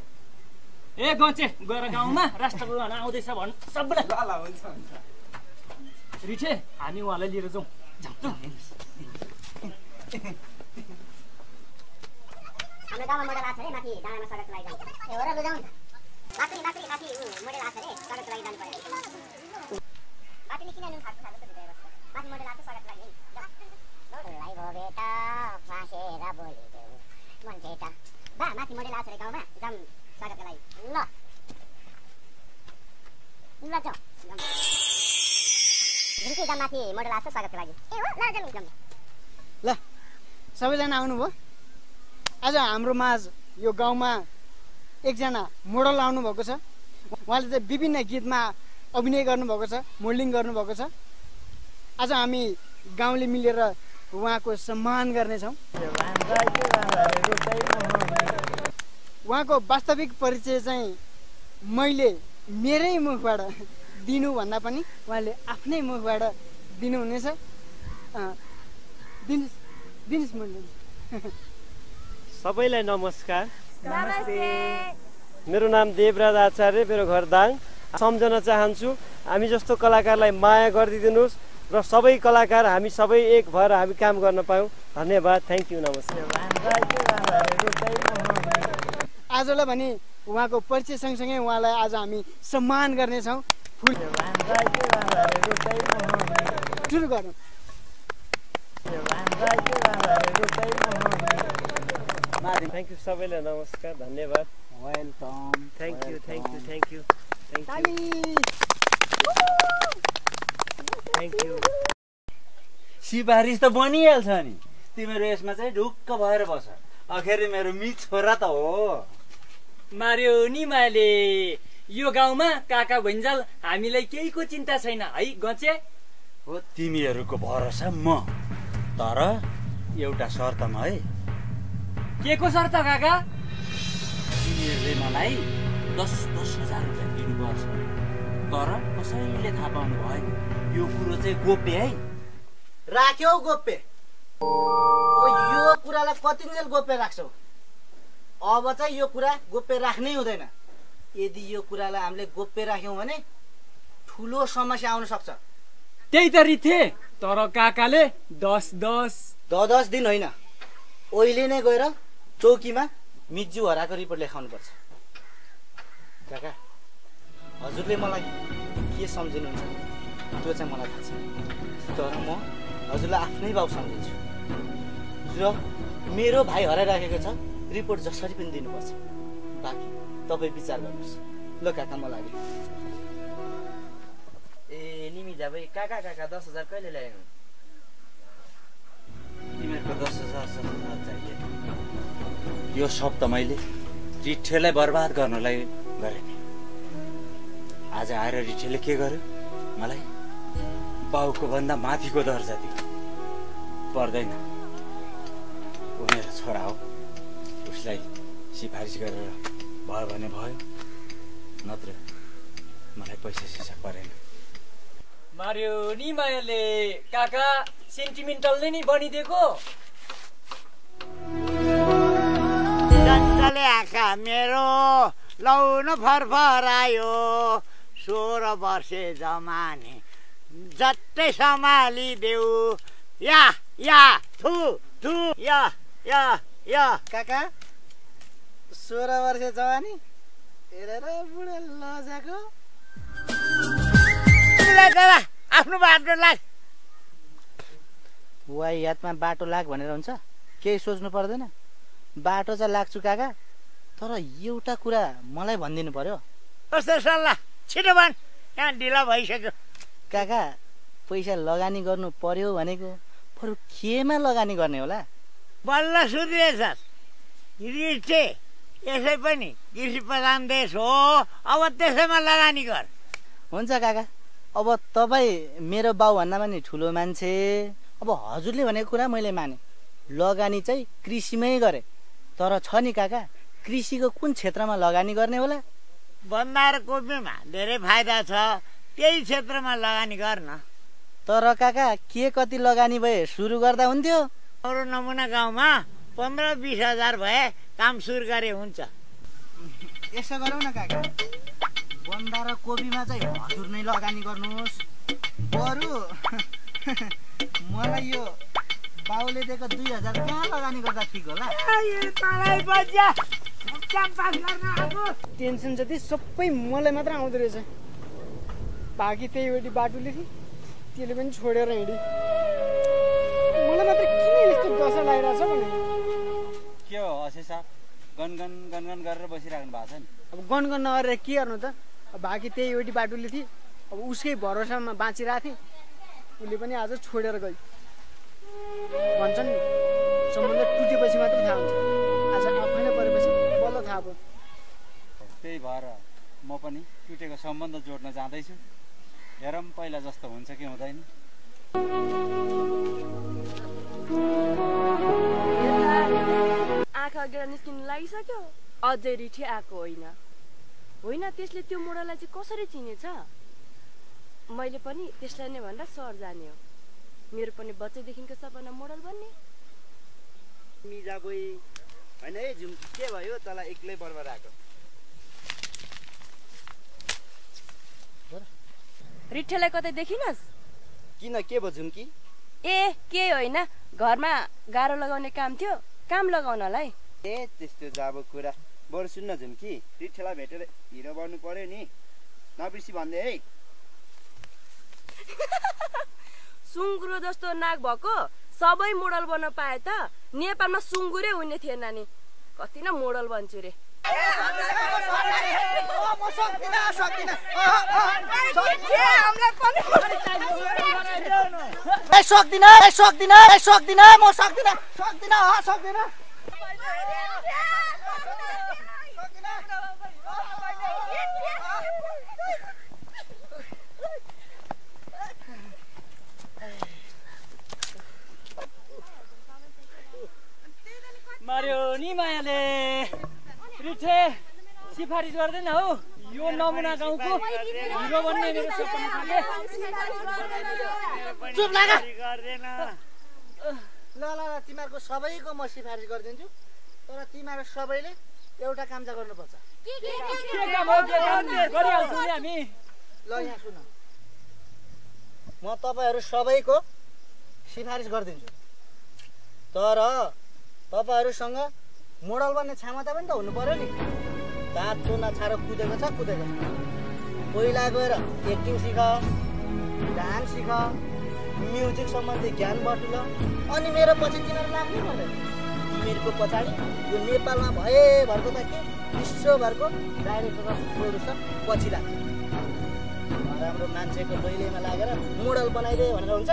ए गचे गएर गाउँमा राष्ट्रको गहना आउँदैछ भन् सबैलाई। ल हुन्छ हुन्छ। रिठे हामी उहाँलाई लिएर जाउँ। हाम्रो गाउँमा मोडल आछ रे, माथि डाँडामा स्वागत लागि जान्छ। ए हो र, ल जाउँ न। माथि मोडल आछ रे, स्वागत लागि जानु पर्यो। माथि किन नुन खाएको छ जस्तो भित्र बस्छ। माथि मोडल आछ स्वागत लागि है। लाई भो बेटा फासेर बोलिदेऊ मन बेटा। बा माथि मोडल आछ रे गाउँमा, जाम स्वागतको लागि। ल ल जाउँ। झिन्के जाम माथि मोडल आछ स्वागतको लागि। ए हो, ल जाउँ जाम। ल सबैजना आउनुभयो। आज हाम्रो माझ यो गाउँमा एकजना मोडल आउनुभएको छ। उहाँले चाहिँ विभिन्न गीतमा अभिनय गर्नुभएको छ, मोडलिङ गर्नुभएको छ। आज हामी गाउँले मिलेर उहाँको सम्मान गर्नेछौँ। उहाँको वास्तविक परिचय चाहिँ मैले मेरै मुखबाट दिनुभन्दा पनि उहाँले आफ्नै मुखबाट दिनुहुनेछ। दिनुस् मण्डल। सबैलाई नमस्कार। मेरो नाम देवराज आचार्य, मेरो घर दाङ। सम्झन चाहन्छु हामी जस्तो कलाकारलाई माया गरिदिनुहोस् र सबै कलाकार हामी सबै एक भएर हामी काम गर्न पायौँ। धन्यवाद, थ्याङ्क यू, नमस्कार। आजलाई भने उहाँको परिचय सँगसँगै उहाँलाई आज हामी सम्मान गर्नेछौँ। सुरु गरौँ। थ्याङ्क यू सबैलाई नमस्कार, धन्यवाद, welcome, thank you thank you thank you thank you. सिफारिस त बनिहाल्छ नि, तिमीहरू यसमा चाहिँ ढुक्क भएर बस। अखेर मेरो मित छोरा त हो। मार्यो नि माले यो गाउँमा काका भइन्जाल हामीलाई केहीको चिन्ता छैन है गचे। हो तिमीहरूको भरोसा म, तर एउटा शर्तमा है। के को शर्त काका? तिमीहरूले मलाई 10,000 रुपियाँ दिनुपर्छ। तर कसैले थाहा पाउनु भएन, यो कुरो चाहिँ गोप्य है। राख्यौ गोप्य? यो कुरालाई कतिन्जेल गोप्य राख्छौ? अब चाहिँ यो कुरा गोप्य राख्नै हुँदैन। यदि यो कुरालाई हामीले गोप्य राख्यौँ भने ठुलो समस्या आउन सक्छ। त्यही त रिथे, तर काकाले 10 दिन होइन, अहिले नै गएर चौकीमा मिज्जू हराएको रिपोर्ट लेखाउनुपर्छ। काका, हजुरले मलाई के सम्झिनुहुन्छ त्यो चाहिँ मलाई थाहा छ, तर म हजुरलाई आफ्नै बाउ सम्झिन्छु। र मेरो भाइ हराइराखेको छ, रिपोर्ट जसरी पनि दिनुपर्छ। बाँकी तपाईँ विचार गर्नुहोस्। ल काका, म लाग्यो। ए निमिजा भाइ, काका 10,000 कहिले ल्याएनौ? तिमीहरूको 10,000 चाहियो। यो सब त मैले रिठेलाई बर्बाद गर्नलाई गरेँ नि। आज आएर रिठेले के गर्यो? मलाई बाउको भन्दा माथिको दर्जा दियो। पर्दैन, ऊ मेरो छोरा हो, उसलाई सिफारिस गरेर भयो भने भयो, नत्र मलाई पैसा परेन। मार्यो नि मायाले काका सेन्टिमेन्टल नै बनिदिएको। चञ्चले आँखा मेरो लौन फरफरायो, 16 वर्षे जमाने जत्तै सम्हालिदेऊ। या या थु थु या या या। काका 16 वर्षे जवानी हेरेर बुढा लजाको। आफ्नो बाटो लाग। वायातमा बाटो लाग भनेर हुन्छ, केही सोच्नु पर्दैन। बाटो चाहिँ लाग्छु काका, तर एउटा कुरा मलाई भनिदिनु पर्यो। कस्तो सल्लाह? छिटो भन्, यहाँ ढिला भइसक्यो। काका पैसा लगानी गर्नु पर्यो भनेको, बरु केमा लगानी गर्ने होला? बल्ल सुध्रेछस् रिटे, यसै पनि कृषि प्रधान देश हो, अब त्यसैमा लगानी गर। हुन्छ काका, अब तपाईँ मेरो बाउभन्दा पनि ठुलो मान्छे, अब हजुरले भनेको कुरा मैले माने, लगानी चाहिँ कृषिमै गरे। तर छ नि काका, कृषिको कुन क्षेत्रमा लगानी गर्ने होला? बन्दा र कोपीमा धेरै फाइदा छ, त्यही क्षेत्रमा लगानी गर्न। तर काका के कति लगानी भए सुरु गर्दा हुन्थ्यो? अरू नमुना गाउँमा 15-20 हजार भए काम सुरु गरे हुन्छ। यसो गरौँ न काका, बन्दा र कोपीमा चाहिँ हजुर नै लगानी गर्नुहोस्। बरु मलाई यो बाउले दिएको 2000 कहाँ लगानी गर्दा ठिक होला? टेन्सन जति सबै मलाई मात्र आउँदो रहेछ। बाँकी त्यहीवटी बाटुले थिए, त्यसले पनि छोडेर हिँडे। मलाई मात्र किन यस्तो दशा लागिरहेछ भने? के हो असे साहब, गनगन गनगन गरेर बसिराख्नु भएको छ नि? अब गनगन नगरेर के गर्नु त? बाँकी त्यहीवटी बाटुले थिए, अब उसकै भरोसामा बाँचिरहेको थिएँ, उसले पनि आज छोडेर गई। भन्छन् नि सम्बन्ध टुटेपछि मात्र थाहा हुन्छ, आज आफैले परेपछि बल्ल थाहा भयो। त्यही भएर म पनि टुटेको सम्बन्ध जोड्न जाँदैछु। हेरौँ पहिला जस्तो हुन्छ कि हुँदैन। आँखा अघिबाट निस्किनु लागिसक्यो, अझै रिठी आएको होइन। त्यसले त्यो मोडललाई चाहिँ कसरी चिनेछ? मैले पनि त्यसलाई नै भनेर सहर जाने हो। मेरो पनि बच्चैदेखिको सपना मोडल बन्ने। मिजा बोई होइन है, झुम के भयो तँलाई एक्लै बर्बर आएको? रिठेलाई कतै देखिनस्? किन, के भयो झुम्की? ए के होइन, घरमा गाह्रो लगाउने काम थियो, काम लगाउनलाई। ए त्यस्तो जाबो कुरा। बरु सुन्न झुम्की, रिठेलाई भेटेर हिरो बन्नु पर्यो नि, नबिर्सी भन्दै है। सुँगुरो जस्तो नाक भएको सबै मोडल बन्न पाए त नेपालमा सुँगुरै हुने थिएन नि। कति न मोडल बन्छु रे। मार्यो नि मायाले। रिठे सिफारिस गर्दैन हौ, यो नमुना गाउँको हिरो बन्ने मेरो सपना छ के? चुप लाग। ल तिमीहरूको सबैको म सिफारिस गरिदिन्छु, तर तिमीहरू सबैले एउटा काम चाहिँ गर्नुपर्छ। के काम हो? के काम गरिहाल्छौँ नि हामी। ल यहाँ सुन, म तपाईँहरू सबैको सिफारिस गरिदिन्छु, तर तपाईँहरूसँग मोडल बन्ने क्षमता पनि त हुनु पर्यो नि। तातो नछारो कुदेको छ। पहिला गएर एक्टिङ सिक, डान्स सिक, म्युजिक सम्बन्धी ज्ञान बटुल, अनि मेरो पछि तिमीहरू लाग्नु पर्दैन। तिमीहरूको पछाडि यो नेपालमा भएभरको त के विश्वभरको डाइरेक्टर र प्रोड्युसर पछि लाग्छ। राम्रो मान्छेको लैलैमा लागेर मोडल बनाइदिए भनेर हुन्छ?